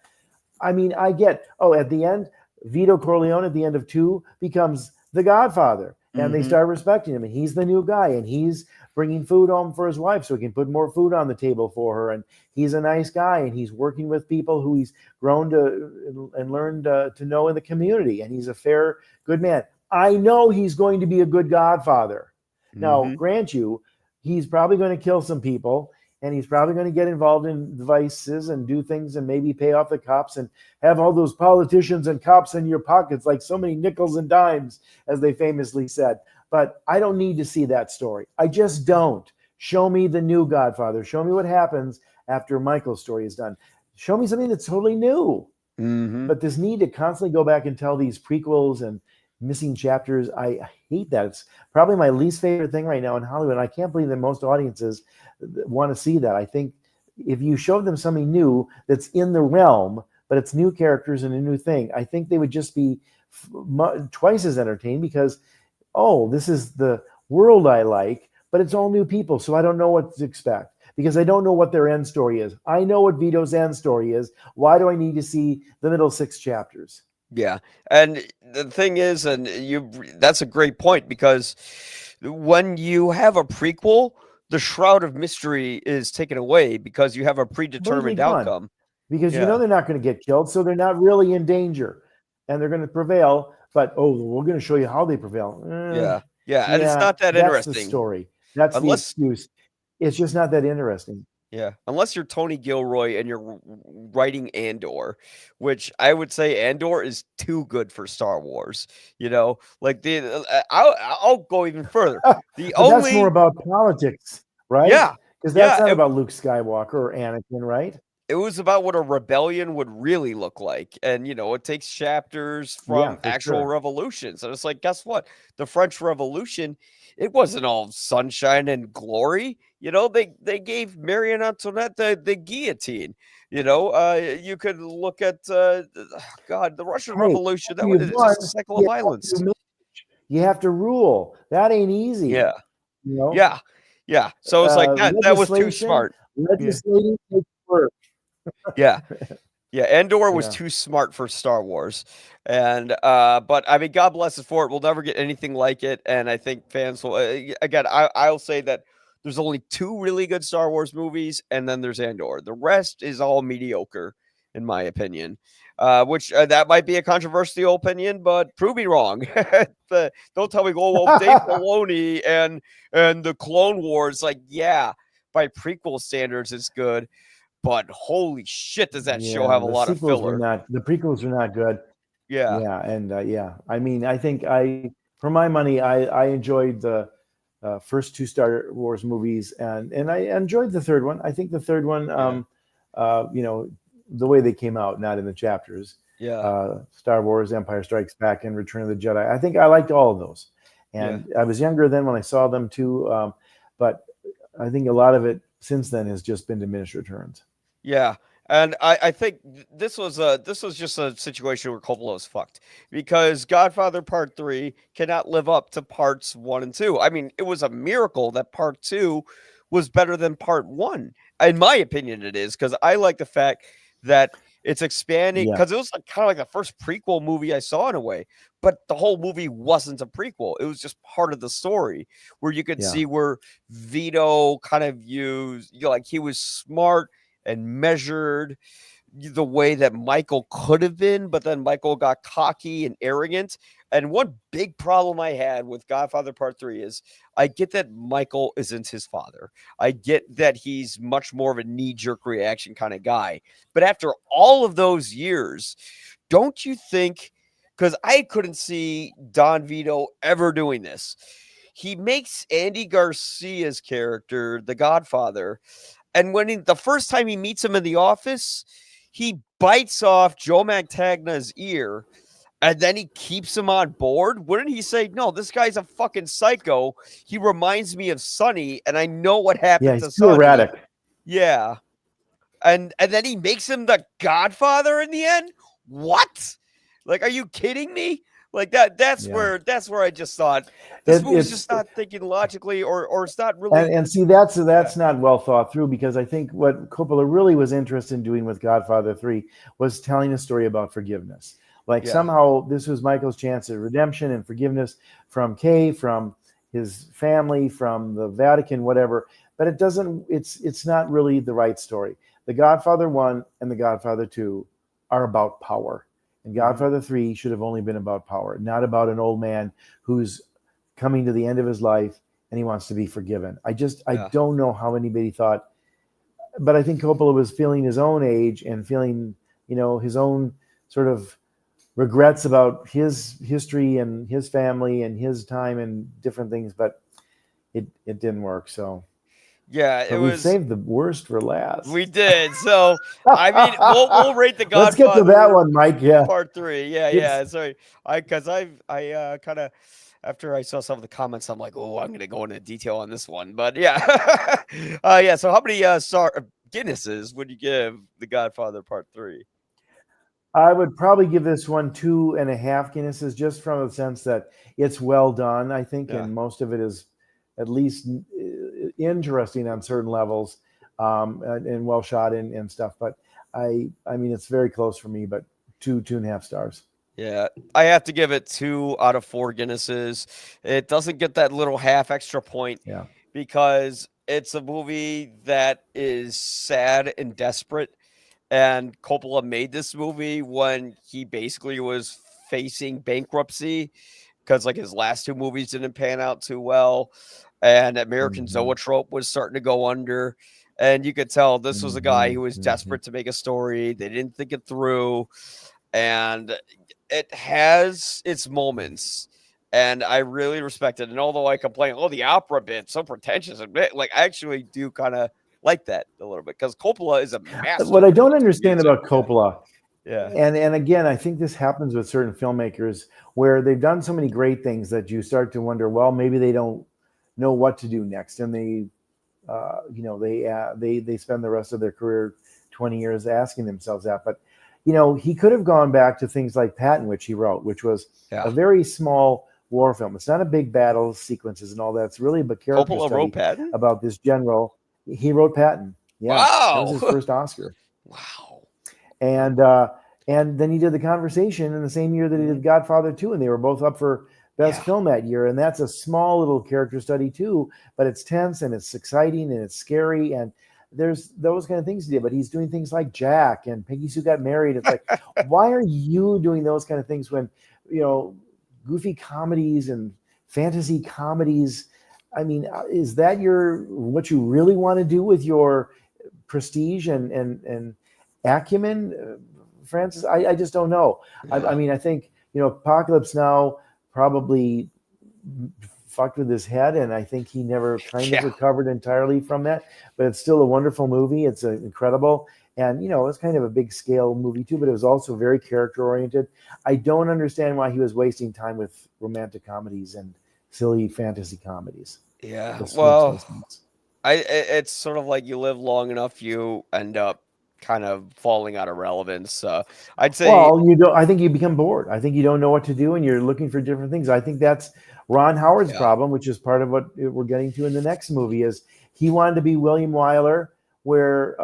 I mean, I get, at the end, Vito Corleone at the end of 2 becomes the Godfather, and they start respecting him, and he's the new guy, and he's bringing food home for his wife so he can put more food on the table for her. And he's a nice guy, and he's working with people who he's grown to and learned to know in the community. And he's a fair, good man. I know he's going to be a good godfather. Now, grant you, he's probably going to kill some people, and he's probably going to get involved in vices and do things and maybe pay off the cops and have all those politicians and cops in your pockets like so many nickels and dimes, as they famously said. But I don't need to see that story. I just don't. Show me the new Godfather. Show me what happens after Michael's story is done. Show me something that's totally new. But this need to constantly go back and tell these prequels and missing chapters, I hate that. It's probably my least favorite thing right now in Hollywood. I can't believe that most audiences want to see that. I think if you show them something new that's in the realm, but it's new characters and a new thing, I think they would just be twice as entertained because, oh, this is the world I like, but it's all new people, so I don't know what to expect because I don't know what their end story is. I know what Vito's end story is. Why do I need to see the middle 6 chapters? Yeah. And the thing is, and that's a great point, because when you have a prequel, the shroud of mystery is taken away because you have a predetermined outcome. Because you know they're not going to get killed, so they're not really in danger, and they're going to prevail. But we're going to show you how they prevail. And it's not that interesting. That's the story. That's the excuse. It's just not that interesting. Yeah, unless you're Tony Gilroy and you're writing Andor, which I would say Andor is too good for Star Wars. You know, like I'll go even further. That's more about politics, right? Yeah, because that's not about Luke Skywalker or Anakin, right? It was about what a rebellion would really look like. And, it takes chapters from actual revolutions. And it's like, guess what? The French Revolution, it wasn't all sunshine and glory. They gave Marie Antoinette the guillotine. You could look at, the Russian Revolution. That was just a cycle of violence. You have to rule. That ain't easy. Yeah. Yeah. So it's like, that was too smart. Legislating takes work. Yeah. Andor was too smart for Star Wars. And, but I mean, God bless us for it. We'll never get anything like it. And I think fans will, again, I'll say that there's only 2 really good Star Wars movies, and then there's Andor. The rest is all mediocre, in my opinion, which that might be a controversial opinion, but prove me wrong. Don't tell me, well, Dave Filoni and the Clone Wars, like, by prequel standards, it's good. But holy shit, does that show have a lot of filler? The prequels are not good. Yeah. And I mean, I think for my money, I enjoyed the first 2 Star Wars movies, and I enjoyed the third one. I think the third one, the way they came out, not in the chapters. Star Wars, Empire Strikes Back, and Return of the Jedi. I think I liked all of those, and I was younger then when I saw them too. But I think a lot of it since then has just been diminished returns. Yeah. And I think this was just a situation where Coppola was fucked, because Godfather Part 3 cannot live up to parts 1 and 2. I mean, it was a miracle that Part 2 was better than Part 1. In my opinion, it is, because I like the fact that it's expanding, because it was kind of like the first prequel movie I saw in a way, but the whole movie wasn't a prequel. It was just part of the story where you could see where Vito kind of used, like, he was smart and measured the way that Michael could have been, but then Michael got cocky and arrogant. And one big problem I had with Godfather Part 3 is I get that Michael isn't his father. I get that he's much more of a knee-jerk reaction kind of guy. But after all of those years, don't you think, because I couldn't see Don Vito ever doing this, he makes Andy Garcia's character, the Godfather, and when the first time he meets him in the office, he bites off Joe Mantegna's ear, and then he keeps him on board. Wouldn't he say, no, this guy's a fucking psycho. He reminds me of Sonny, and I know what happened to Sonny. Too erratic. Yeah. And then he makes him the Godfather in the end? What? Like, are you kidding me? Like that's where I just thought this movie's just not thinking logically, or it's not really. And see, that's not well thought through, because I think what Coppola really was interested in doing with Godfather 3 was telling a story about forgiveness. Like somehow this was Michael's chance at redemption and forgiveness from Kay, from his family from the Vatican, whatever. But it doesn't. It's not really the right story. The Godfather 1 and The Godfather 2 are about power, and Godfather 3 should have only been about power, not about an old man who's coming to the end of his life and he wants to be forgiven. I don't know how anybody thought, but I think Coppola was feeling his own age and feeling, his own sort of regrets about his history and his family and his time and different things, but it didn't work. So Yeah, it but we've was. saved the worst for last. We did. So I mean, we'll rate the Let's get to Godfather that one, Mike. Yeah. Part 3. Yeah. Sorry, because I kind of, after I saw some of the comments, I'm like, oh, I'm going to go into detail on this one. But yeah, yeah. So how many Guinnesses would you give the Godfather Part 3? I would probably give this one 2.5 Guinnesses, just from the sense that it's well done, I think, Yeah. and most of it is at least interesting on certain levels, and well shot and stuff. But I mean, it's very close for me, but 2.5 stars. Yeah, I have to give it 2 out of 4 Guinnesses. It doesn't get that little half extra point Yeah. because it's a movie that is sad and desperate. And Coppola made this movie when he basically was facing bankruptcy because like his last 2 movies didn't pan out too well. And American Zoetrope was starting to go under. And you could tell this was a guy who was desperate to make a story. They didn't think it through. And it has its moments. And I really respect it. And although I complain, the opera bit, so pretentious, like I actually do kind of like that a little bit because Coppola is a master. What I don't understand about Coppola, yeah, and again, I think this happens with certain filmmakers where they've done so many great things that you start to wonder, well, maybe they don't know what to do next, and they spend the rest of their career 20 years asking themselves that. But he could have gone back to things like Patton, which he wrote, which was a very small war film. It's not a big battle sequences and all that. It's really a character Coppola study wrote Patton? about this general. He wrote Patton. Yeah, wow, that was his first Oscar. Wow. And then he did The Conversation in the same year that he did Godfather 2, and they were both up for Best Film that year. And that's a small little character study too, but it's tense and it's exciting and it's scary, and there's those kind of things he did. But he's doing things like Jack and Peggy Sue Got Married. It's like, why are you doing those kind of things when goofy comedies and fantasy comedies? I mean, is that what you really want to do with your prestige and acumen, Francis? I just don't know. I mean, I think Apocalypse Now probably fucked with his head, and I think he never kind of recovered entirely from that. But it's still a wonderful movie. It's incredible, and it's kind of a big scale movie too. But it was also very character oriented. I don't understand why he was wasting time with romantic comedies and silly fantasy comedies. Yeah, well, it's sort of like you live long enough, you end up kind of falling out of relevance. I'd say. Well, I think you become bored. I think you don't know what to do, and you're looking for different things. I think that's Ron Howard's problem, which is part of what we're getting to in the next movie. Is he wanted to be William Wyler, where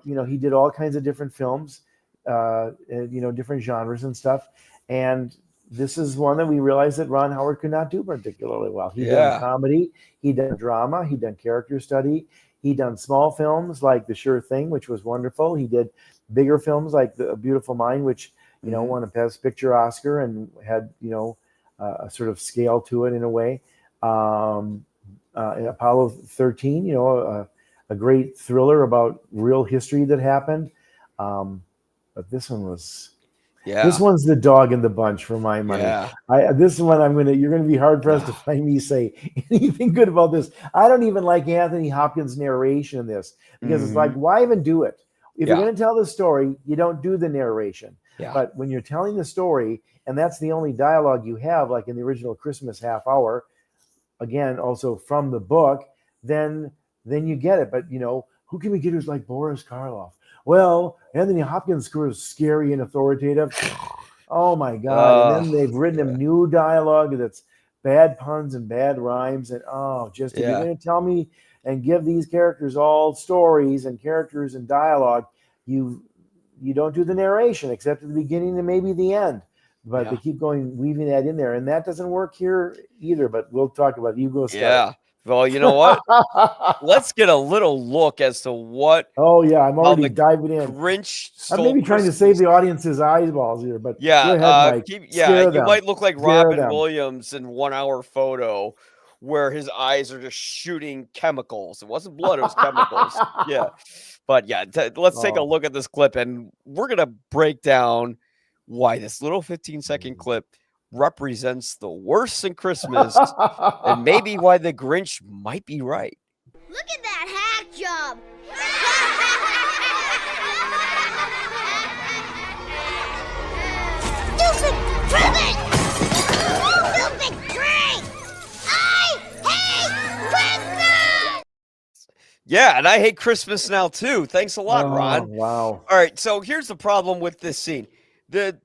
he did all kinds of different films, different genres and stuff, and this is one that we realized that Ron Howard could not do particularly well. He'd done comedy, he'd done drama, he'd done character study, he'd done small films like The Sure Thing, which was wonderful. He did bigger films like A Beautiful Mind, which won a Best Picture Oscar and had a sort of scale to it in a way. Apollo 13, a great thriller about real history that happened. But this one was. Yeah. This one's the dog in the bunch for my money. Yeah. This one you're gonna be hard pressed to find me say anything good about this. I don't even like Anthony Hopkins' narration in this because it's like, why even do it? If you're gonna tell the story, you don't do the narration. Yeah. But when you're telling the story and that's the only dialogue you have, like in the original Christmas half hour, again, also from the book, then you get it. But who can we get who's like Boris Karloff? Well, Anthony Hopkins was scary and authoritative. Oh my God. And then they've written him new dialogue that's bad puns and bad rhymes. And if you're going to tell me and give these characters all stories and characters and dialogue, you don't do the narration except at the beginning and maybe the end. but Yeah. they keep going weaving that in there, and that doesn't work here either. But we'll talk about it. You go start. Yeah. Well, you know what? Let's get a little look as to Oh yeah, I'm how already the diving in. Grinch I'm stole maybe trying to save Christmas. the audience's eyeballs here, but go Yeah, ahead, Mike. Scare you them. might look like Scare Robin them. Williams in 1 Hour Photo where his eyes are just shooting chemicals. It wasn't blood, it was chemicals. Yeah. But yeah, let's take a Oh. look at this clip and we're going to break down why this little 15-second clip represents the worst in Christmas and maybe why the Grinch might be right. Look at that hack job! Stupid cricket! Stupid drink! I hate Christmas! Yeah, and I hate Christmas now too. Thanks a lot, Ron. Wow. All right, so here's the problem with this scene. The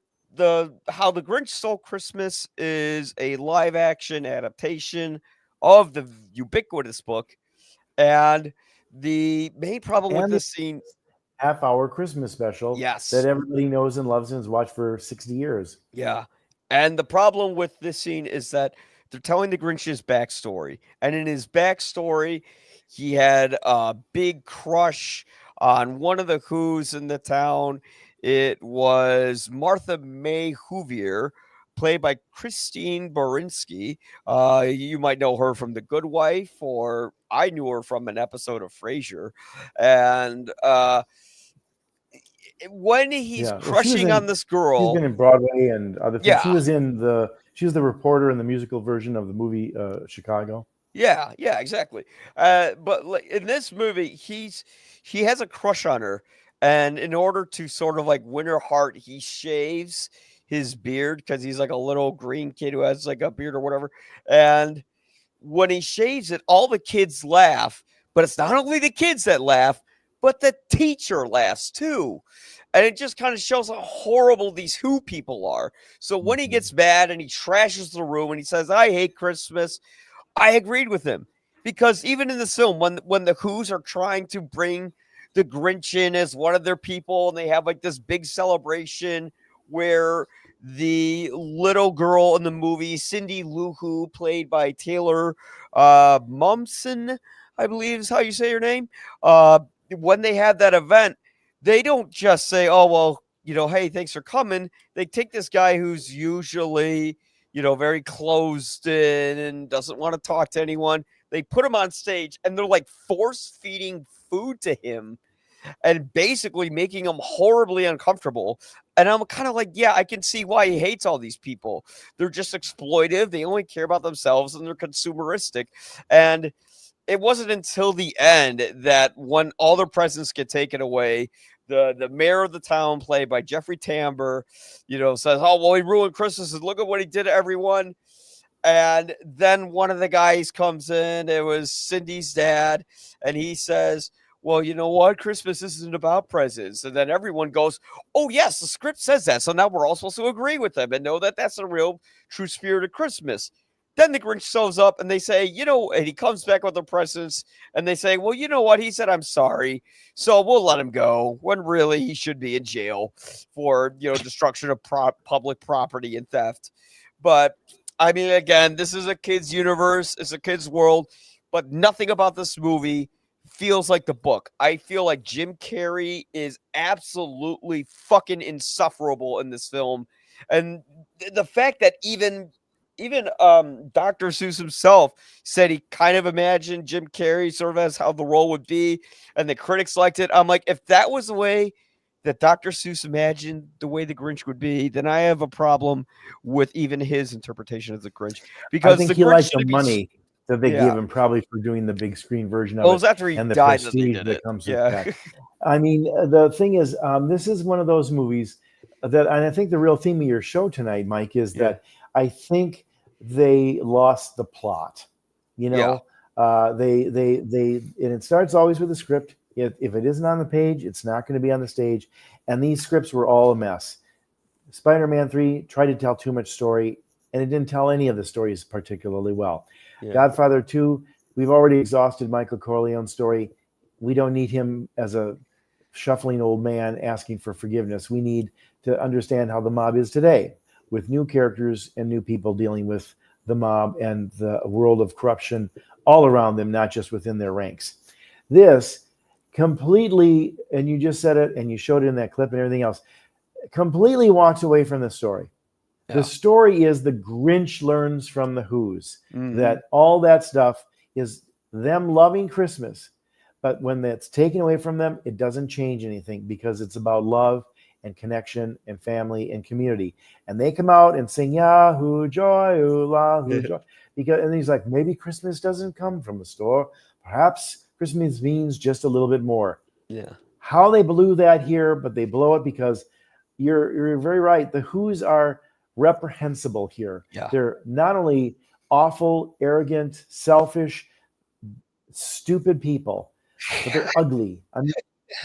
How the Grinch Stole Christmas is a live action adaptation of the ubiquitous book, and the main problem with And the this scene, half-hour Christmas special yes, that everybody knows and loves and has watched for 60 years. yeah, and the problem with this scene is that they're telling the Grinch's backstory, and in his backstory, he had a big crush on one of the Who's in the town. It was Martha May Whovier, played by Christine Baranski. You might know her from The Good Wife, or I knew her from an episode of Frasier. And when he's Yeah, well, crushing on this she's girl, been in Broadway and other things. yeah, She was the reporter in the musical version of the movie Chicago. yeah, exactly. But like in this movie, he has a crush on her, and in order to sort of like win her heart, he shaves his beard because he's like a little green kid who has like a beard or whatever. And when he shaves it, all the kids laugh, but it's not only the kids that laugh, but the teacher laughs too. And it just kind of shows how horrible these Who people are. So when he Mhm. gets mad and he trashes the room and he says, I hate Christmas, I agreed with him because even in the film, when the Who's are trying to bring the Grinch in as one of their people, and they have like this big celebration where the little girl in the movie, Cindy Lou Who, played by Taylor Momsen, I believe is how you say her name. When they have that event, they don't just say, "Oh well, hey, thanks for coming." They take this guy who's usually very closed in and doesn't want to talk to anyone. They put him on stage and they're like force feeding food to him and basically making him horribly uncomfortable. And I'm kind of like, yeah, I can see why he hates all these people. They're just exploitive. They only care about themselves and they're consumeristic. And it wasn't until the end that when all their presents get taken away, the mayor of the town, played by Jeffrey Tambor, says, "Oh well, he ruined Christmas. And look at what he did to everyone." And then one of the guys comes in. It was Cindy's dad, and he says, "Well, you know what? Christmas isn't about presents." And then everyone goes, "Oh yes, the script says that. So now we're all supposed to agree with them and know that that's the real, true spirit of Christmas." Then the Grinch shows up and they say, and he comes back with the presents and they say, "Well, you know what? He said, I'm sorry. So we'll let him go," when really he should be in jail for, destruction of public property and theft. But I mean, again, this is a kid's universe. It's a kid's world, but nothing about this movie feels like the book. I feel like Jim Carrey is absolutely fucking insufferable in this film. And the fact that even Dr. Seuss himself said he kind of imagined Jim Carrey sort of as how the role would be, and the critics liked it. I'm like, if that was the way that Dr. Seuss imagined the way the Grinch would be, then I have a problem with even his interpretation of the Grinch, I because think the he Grinch liked the should be money that they yeah. gave him, probably for doing the big screen version Well, it of was it after he and the died that they prestige did that it. comes with Yeah. that. I mean, the thing is, this is one of those movies that, and I think the real theme of your show tonight, Mike, is Yeah. that I think they lost the plot. Yeah. And it starts always with a script. If it isn't on the page, it's not going to be on the stage. And these scripts were all a mess. Spider-Man 3 tried to tell too much story, and it didn't tell any of the stories particularly well. Yeah. Godfather 2, we've already exhausted Michael Corleone's story. We don't need him as a shuffling old man asking for forgiveness. We need to understand how the mob is today with new characters and new people dealing with the mob and the world of corruption all around them, not just within their ranks. This completely, and you just said it and you showed it in that clip and everything else, completely walks away from the story. Yeah. The story is the Grinch learns from the Who's, Mhm. that all that stuff is them loving Christmas. But when that's taken away from them, it doesn't change anything because it's about love and connection and family and community. And they come out and sing Yahoo Joy, ooh, la, hoo, joy. And he's like, maybe Christmas doesn't come from the store. Perhaps Christmas means just a little bit more. Yeah. How they blew that here, but they blow it because you're very right. The Who's are reprehensible here. Yeah. They're not only awful, arrogant, selfish, stupid people, but they're ugly. I mean,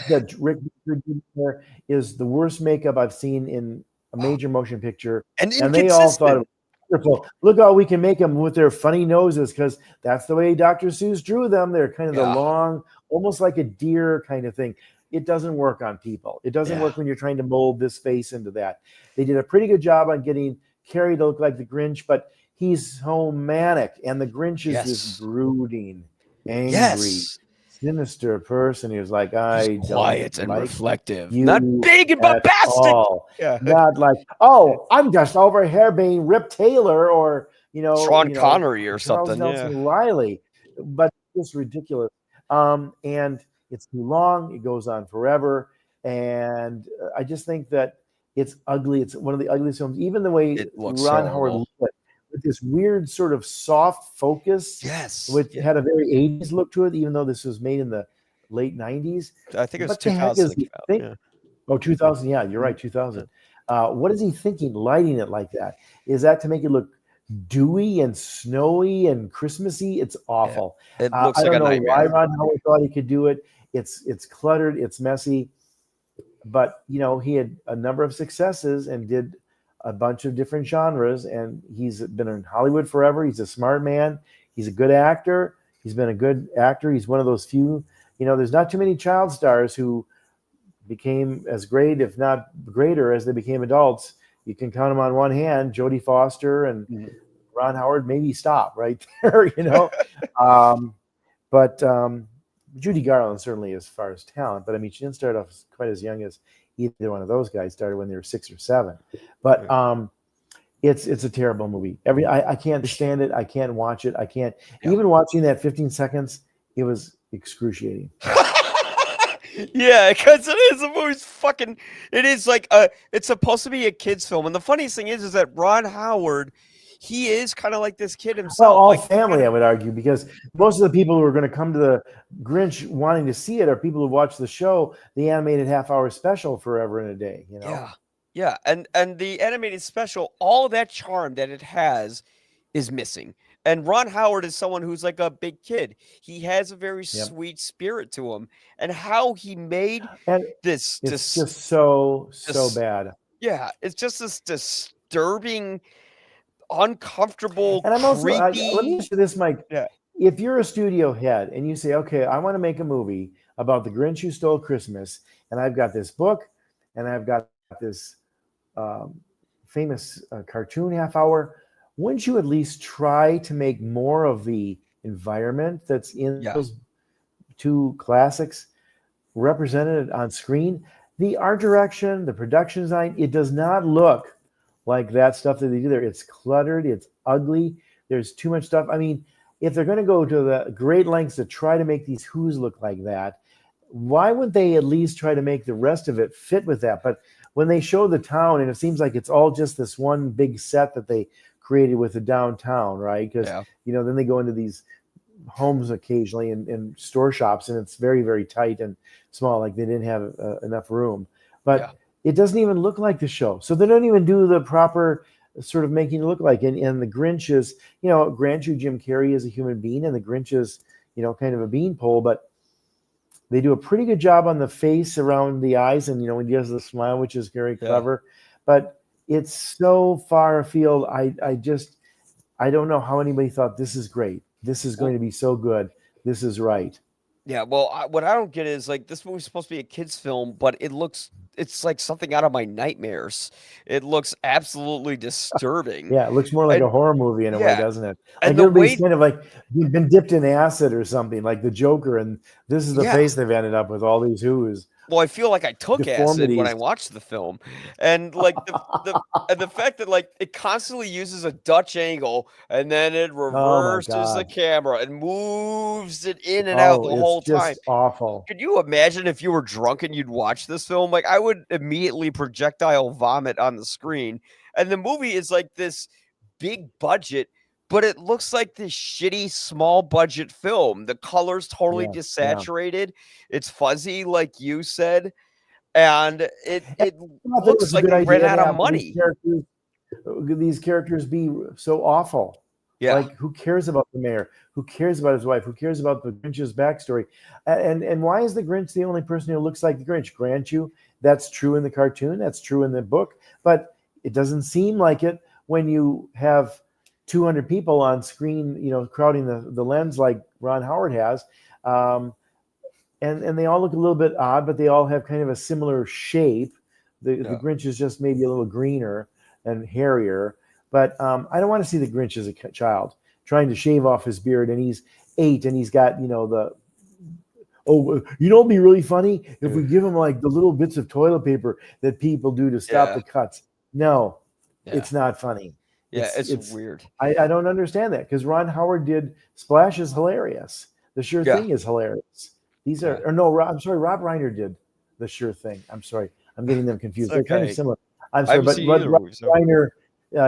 that Rick Baker is the worst makeup I've seen in a major motion picture, And and they all thought it was wonderful. Look how we can make them with their funny noses, because that's the way Dr. Seuss drew them. They're kind of the long, almost like a deer kind of thing. It doesn't work on people. It doesn't work when you're trying to mold this face into that. They did a pretty good job on getting Carrie to look like the Grinch, but he's so manic, and the Grinch is this brooding, angry, sinister person who's like, He's quiet and like reflective, you not big and bombastic. all. Not like, oh, I'm just over here being Rip Taylor or Sean Connery or Charles something. Nelson Riley, but it's ridiculous. And it's too long. It goes on forever, and I just think that it's ugly. It's one of the ugliest films. Even the way Ron Howard lit it, with this weird sort of soft focus, which had a very 80s look to it, even though this was made in the late 90s. I think it was What the heck 2000. is he thinking? Oh, 2000. Yeah, you're right. 2000. What is he thinking lighting it like that? Is that to make it look dewy and snowy and Christmassy? It's awful. It looks I like don't a know nightmare. why Ron Howard thought he could do it. It's cluttered, it's messy, but he had a number of successes and did a bunch of different genres, and he's been in Hollywood forever. He's a smart man. He's a good actor. He's been a good actor. He's one of those few, there's not too many child stars who became as great, if not greater, as they became adults. You can count them on one hand. Jodie Foster and Ron Howard, maybe stop right there, but Judy Garland certainly as far as talent, but I mean, she didn't start off quite as young as either one of those guys started when they were 6 or 7. But it's a terrible movie. I can't stand it. I can't watch it. I can't even watching that 15 seconds. It was excruciating. Yeah, because it is. The movie's fucking. It is like it's supposed to be a kid's film, and the funniest thing is that Ron Howard, he is kind of like this kid himself. Well, all family, I would argue, because most of the people who are going to come to the Grinch wanting to see it are people who watch the show, the animated half-hour special, Forever and a Day. Yeah, and the animated special, all of that charm that it has, is missing. And Ron Howard is someone who's like a big kid. He has a very sweet spirit to him, and how he made this. It's just so bad. Yeah, it's just this disturbing, uncomfortable, and I'm also let creepy. me ask you this, Mike. Yeah. If you're a studio head and you say, okay, I want to make a movie about the Grinch Who Stole Christmas, and I've got this book, and I've got this famous cartoon half hour, wouldn't you at least try to make more of the environment that's in those two classics represented on screen? The art direction, the production design, it does not look like that stuff that they do there. It's cluttered, it's ugly, there's too much stuff. I mean, if they're going to go to the great lengths to try to make these Who's look like that, why wouldn't they at least try to make the rest of it fit with that? But when they show the town, and it seems like it's all just this one big set that they created with the downtown, right? Because then they go into these homes occasionally and store shops, and it's very, very tight and small, like they didn't have enough room. But it doesn't even look like the show, so they don't even do the proper sort of making it look like. And the Grinch is, grant you, Jim Carrey is a human being, and the Grinch is, kind of a beanpole, but they do a pretty good job on the face around the eyes, and when he does the smile, which is very clever. But it's so far afield. I don't know how anybody thought this is great. This is going to be so good. This is right. Yeah, well, what I don't get is like this movie's supposed to be a kid's film, but it looks it's like something out of my nightmares. It looks absolutely disturbing. Yeah, it looks more like And a horror movie in a way, yeah, doesn't it? Like and the everybody's way kind of like you've been dipped in acid or something, like the Joker, and this is the yeah. face they've ended up with, all these who's Well, I feel like I took acid when deformities. I watched the film, and like the fact that like it constantly uses a Dutch angle, and then it Oh my reverses the God. camera and moves it in and out the Oh, it's whole time. just awful. Could you imagine if you were drunk and you'd watch this film? Like I would immediately projectile vomit on the screen, and the movie is like this big budget. But it looks like this shitty small budget film. The color's totally Yeah, yeah. desaturated. It's fuzzy, like you said, and And it I thought it looks was a like good they ran idea out to of have money. these characters be so awful. Yeah, Like, who cares about the mayor? Who cares about his wife? Who cares about the Grinch's backstory? And why is the Grinch the only person who looks like the Grinch? Grant you, that's true in the cartoon. That's true in the book. But it doesn't seem like it when you have 200 people on screen, crowding the lens like Ron Howard has. And they all look a little bit odd, but they all have kind of a similar shape. The Grinch is just maybe a little greener and hairier. But I don't want to see the Grinch as a child trying to shave off his beard, and he's 8, and he's got it'd be really funny if we give him like the little bits of toilet paper that people do to stop the cuts. No, it's not funny. Yeah, it's weird. I don't understand that, because Ron Howard did Splash is hilarious. The Sure Thing is hilarious. These are I'm sorry, Rob Reiner did The Sure Thing. I'm sorry, I'm getting them confused. They're kind of similar. I'm sorry, but Rob Reiner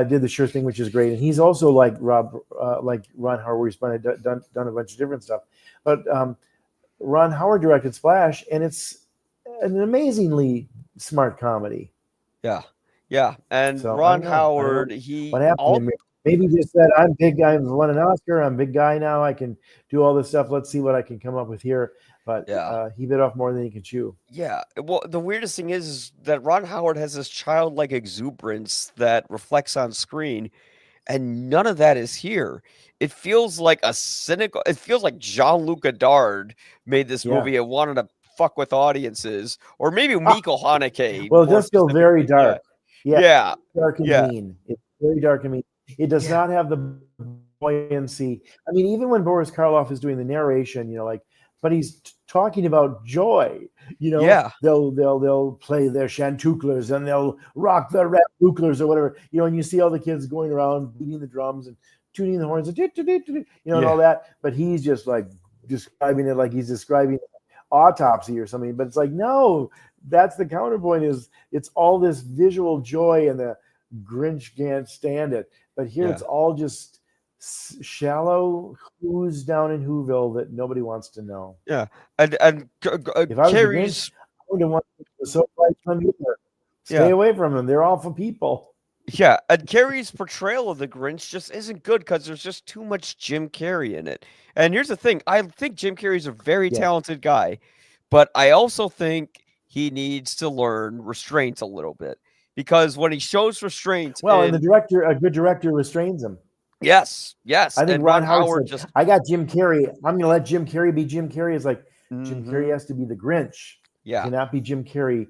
did The Sure Thing, which is great, and he's also like Ron Howard, where he's done a bunch of different stuff. But Ron Howard directed Splash, and it's an amazingly smart comedy. Yeah, and So Ron Howard, what happened? Maybe he just said, "I'm big. I've won an Oscar. I'm a big guy now. I can do all this stuff. Let's see what I can come up with here." But he bit off more than he can chew. Yeah. Well, the weirdest thing is that Ron Howard has this childlike exuberance that reflects on screen, and none of that is here. It feels like it feels like Jean-Luc Godard made this movie and wanted to fuck with audiences, or maybe Michael Haneke. Well, it does feel very dark. Yeah. Dark and mean. It's very dark and mean. It does not have the buoyancy. I mean, even when Boris Karloff is doing the narration, but he's talking about joy. They'll play their chantuclers and they'll rock their red buklers or whatever. And you see all the kids going around beating the drums and tuning the horns and and all that. But he's just like describing it like he's describing autopsy or something. But it's like, no, that's the counterpoint. Is it's all this visual joy, and the Grinch can't stand it. But here it's all just shallow who's down in Whoville that nobody wants to know. Yeah, and if I was Grinch, I wouldn't want to so stay away from them. They're awful people. Yeah, and Carrey's portrayal of the Grinch just isn't good because there's just too much Jim Carrey in it. And here's the thing: I think Jim Carrey's a very talented guy, but I also think he needs to learn restraint a little bit, because when he shows restraint, and a good director restrains him. Yes. I think Ron Howard said, I got Jim Carrey. I'm going to let Jim Carrey be Jim Carrey. It's like Jim Carrey has to be the Grinch. Yeah. He cannot be Jim Carrey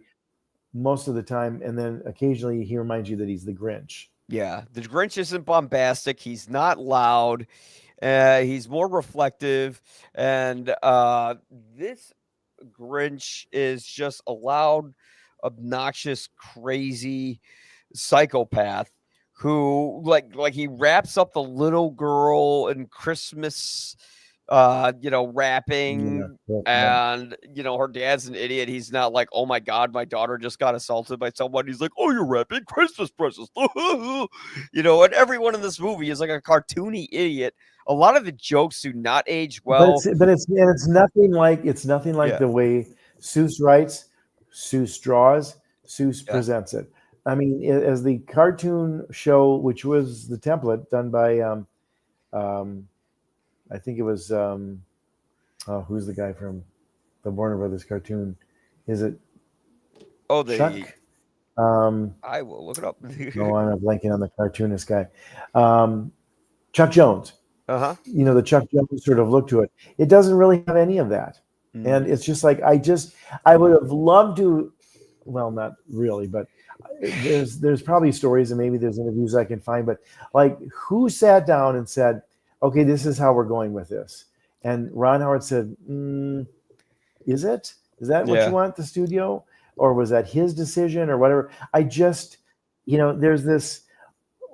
most of the time, and then occasionally he reminds you that he's the Grinch. Yeah, the Grinch isn't bombastic. He's not loud. He's more reflective. And this Grinch is just a loud, obnoxious, crazy psychopath who like he wraps up the little girl in Christmas wrapping, and her dad's an idiot. He's not like, oh my god, my daughter just got assaulted by someone. He's like, oh, you're wrapping Christmas presents. And everyone in this movie is like a cartoony idiot. A lot of the jokes do not age well. But it's nothing like the way Seuss writes, Seuss draws, Seuss presents it. I mean, as the cartoon show, which was the template done by I think it was who's the guy from the Warner Brothers cartoon? Is it Chuck? I will look it up. No, I'm blanking on the cartoonist guy. Chuck Jones. The Chuck Jones sort of look to it. It doesn't really have any of that. And it's just like I would have loved to well, not really, but there's probably stories and maybe there's interviews I can find, but like who sat down and said, okay, this is how we're going with this? And Ron Howard said, is it? Is that what you Yeah. want the studio? Or was that his decision or whatever? I just, there's this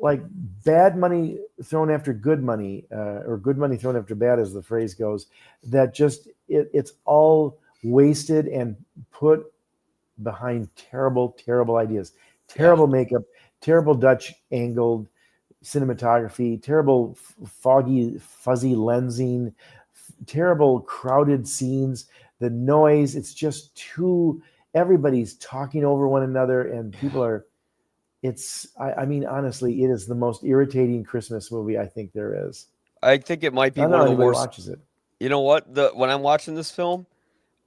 like bad money thrown after good money, or good money thrown after bad, as the phrase goes, that just, it's all wasted and put behind terrible, terrible ideas, terrible makeup, terrible Dutch angled cinematography, terrible foggy, fuzzy lensing, terrible crowded scenes, the noise. It's just too, everybody's talking over one another and people are, I mean, honestly, it is the most irritating Christmas movie I think there is. I think it might be I don't know one of the anybody worst. watches it. You know what? When I'm watching this film,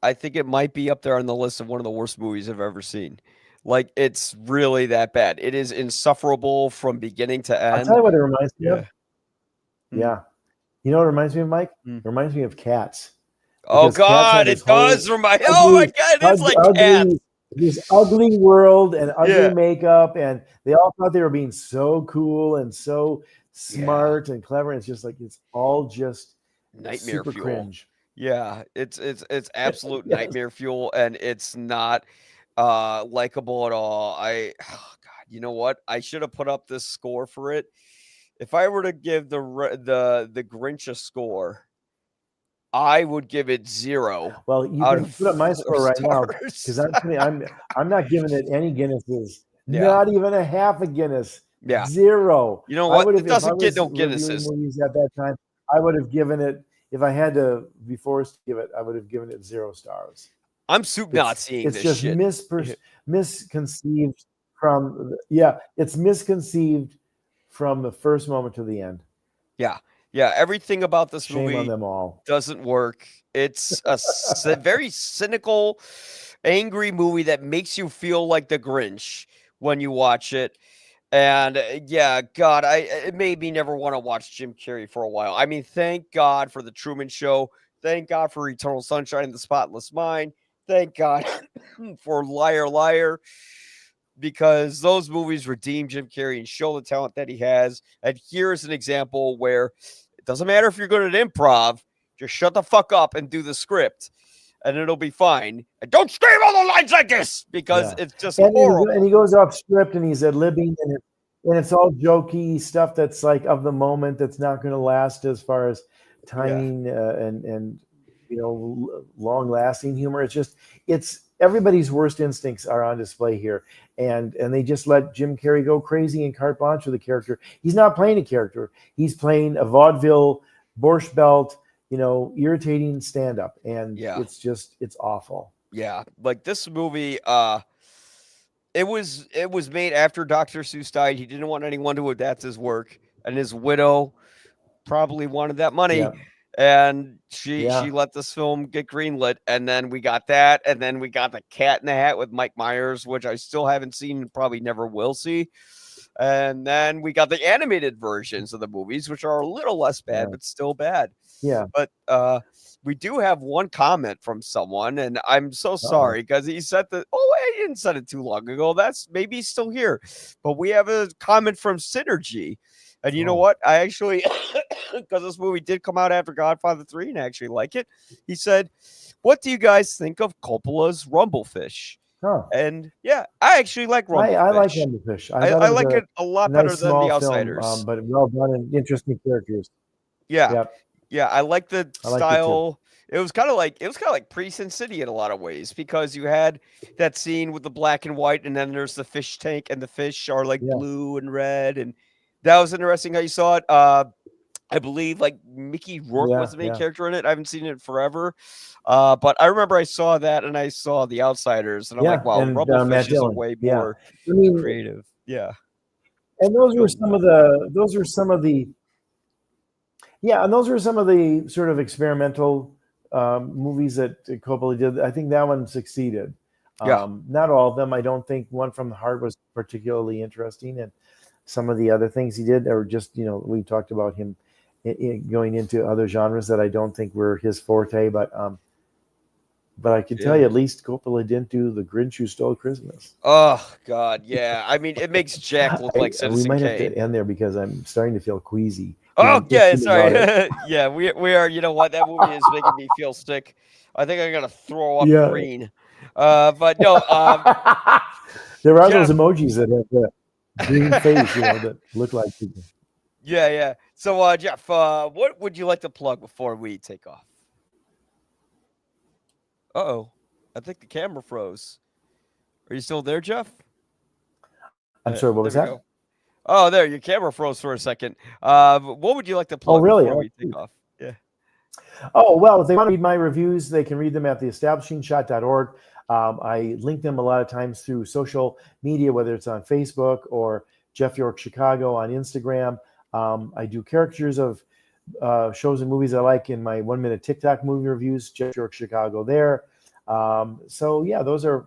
I think it might be up there on the list of one of the worst movies I've ever seen. Like, it's really that bad. It is insufferable from beginning to I'll end. tell you what it reminds me Yeah. of. Yeah. You know what it reminds me of, Mike? Mm. It reminds me of Cats. Oh Because Cats had God, this it does whole remind. Oh my ugly, God, it's like Cats. this ugly world and ugly Yeah. makeup, and they all thought they were being so cool and so Yeah. smart and clever. It's just like it's all just Nightmare super fuel. cringe. Yeah, it's absolute Yes. nightmare fuel, and it's not likable at all. Oh God, you know what? I should have put up this score for it. If I were to give the Grinch a score, I would give it 0 Well, you out can of put up my 4 score right now because stars. I'm not giving it any Guinnesses. Yeah. Not even a half a Guinness. Yeah. 0. You know I what? would It have, if I doesn't get was no reviewing Guinnesses. movies at that time, I would have given it, if I had to be forced to give it, I would have given it 0 stars. I'm soup not seeing It's this just shit. misconceived it's misconceived from the first moment to the end. Yeah. Yeah. Everything about this Shame on movie them all. doesn't work. It's a very cynical, angry movie that makes you feel like the Grinch when you watch it. And yeah, God, it made me never want to watch Jim Carrey for a while. I mean, thank God for The Truman Show. Thank God for Eternal Sunshine of the Spotless Mind. Thank God for Liar Liar, because those movies redeem Jim Carrey and show the talent that he has. And here's an example where it doesn't matter if you're good at improv, just shut the fuck up and do the script, and it'll be fine. And don't scream all the lines like this, because it's just horrible. And he goes off script and he's ad-libbing, and it's all jokey stuff that's like of the moment that's not going to last as far as timing and long lasting humor. It's everybody's worst instincts are on display here, and they just let Jim Carrey go crazy and carte blanche with the character. He's not playing a character; he's playing a vaudeville, Borscht Belt, irritating stand-up, and it's awful. Yeah, like this movie, it was made after Dr. Seuss died. He didn't want anyone to adapt his work, and his widow probably wanted that money. Yeah. And she let this film get greenlit, and then we got that, and then we got the Cat in the Hat with Mike Myers, which I still haven't seen and probably never will see. And then we got the animated versions of the movies, which are a little less bad, but still bad. Yeah. But we do have one comment from someone, and I'm so sorry because he said that. Oh, I didn't send it too long ago. That's maybe he's still here, but we have a comment from Synergy. And you know what? I actually, because this movie did come out after Godfather 3 and I actually like it. He said, "What do you guys think of Coppola's Rumblefish?" Huh. And yeah, I actually like Rumblefish. I like Rumblefish. I like it a lot better than The Outsiders. Film, but well done and interesting characters. Yeah. Yep. Yeah, I like the style. It was kind of like Pre-Sin City in a lot of ways, because you had that scene with the black and white, and then there's the fish tank, and the fish are like blue and red, and that was interesting how you saw it. I believe like Mickey Rourke was the main character in it. I haven't seen it forever, but I remember I saw that, and I saw The Outsiders, and I'm like, wow, Rumblefish is a way more creative. Yeah, and those were some of the sort of experimental movies that Coppola did. I think that one succeeded. Not all of them. I don't think One from the Heart was particularly interesting, and some of the other things he did are just, we talked about him going into other genres that I don't think were his forte, but But I can tell you, at least Coppola didn't do The Grinch Who Stole Christmas. Oh God, yeah. I mean, it makes Jack look like We Citizen might have Kane. to end there because I'm starting to feel queasy. Oh yeah, thinking about it. sorry. Yeah, we are. You know what? That movie is making me feel sick. I think I'm gonna throw up Yeah. green. But no, There are Jeff. those emojis that have the green face, that look like people. Yeah. So, Jeff, what would you like to plug before we take off? Uh-oh, I think the camera froze. Are you still there, Jeff? I'm sorry, what There was we that? go. Oh, there, your camera froze for a second. What would you like to Oh, plug really? before Oh, we take off? Yeah. Oh, well, if they want to read my reviews, they can read them at theestablishingshot.org. I link them a lot of times through social media, whether it's on Facebook or Jeff York Chicago on Instagram. I do caricatures of shows and movies I like in my 1 minute TikTok movie reviews, Jeff York Chicago there. So yeah, those are,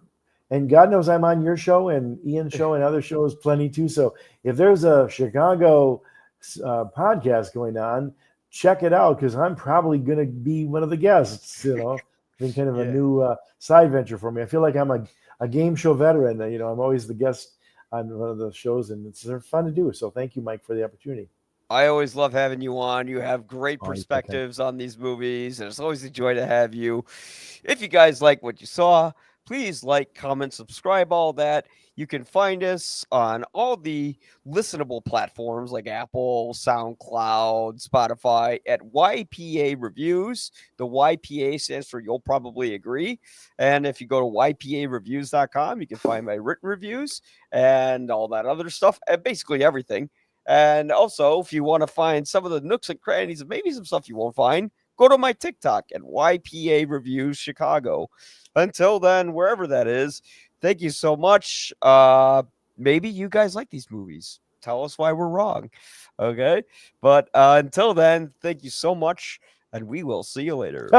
and God knows I'm on your show and Ian's show and other shows plenty too. So if there's a Chicago podcast going on, check it out because I'm probably going to be one of the guests. Been kind of a Yeah. new side venture for me. I feel like I'm a game show veteran. I'm always the guest on one of the shows, and they're fun to do. So thank you, Mike, for the opportunity. I always love having you on. You have great Oh, okay. perspectives on these movies, and it's always a joy to have you. If you guys like what you saw, please like, comment, subscribe, all that. You can find us on all the listenable platforms like Apple, SoundCloud, Spotify at YPA Reviews. The YPA stands for You'll Probably Agree. And if you go to ypareviews.com, you can find my written reviews and all that other stuff, and basically everything. And also, if you want to find some of the nooks and crannies and maybe some stuff you won't find, go to my TikTok at YPA Reviews Chicago. Until then, wherever that is, thank you so much. Maybe you guys like these movies. Tell us why we're wrong. Okay. But until then, thank you so much, and we will see you later.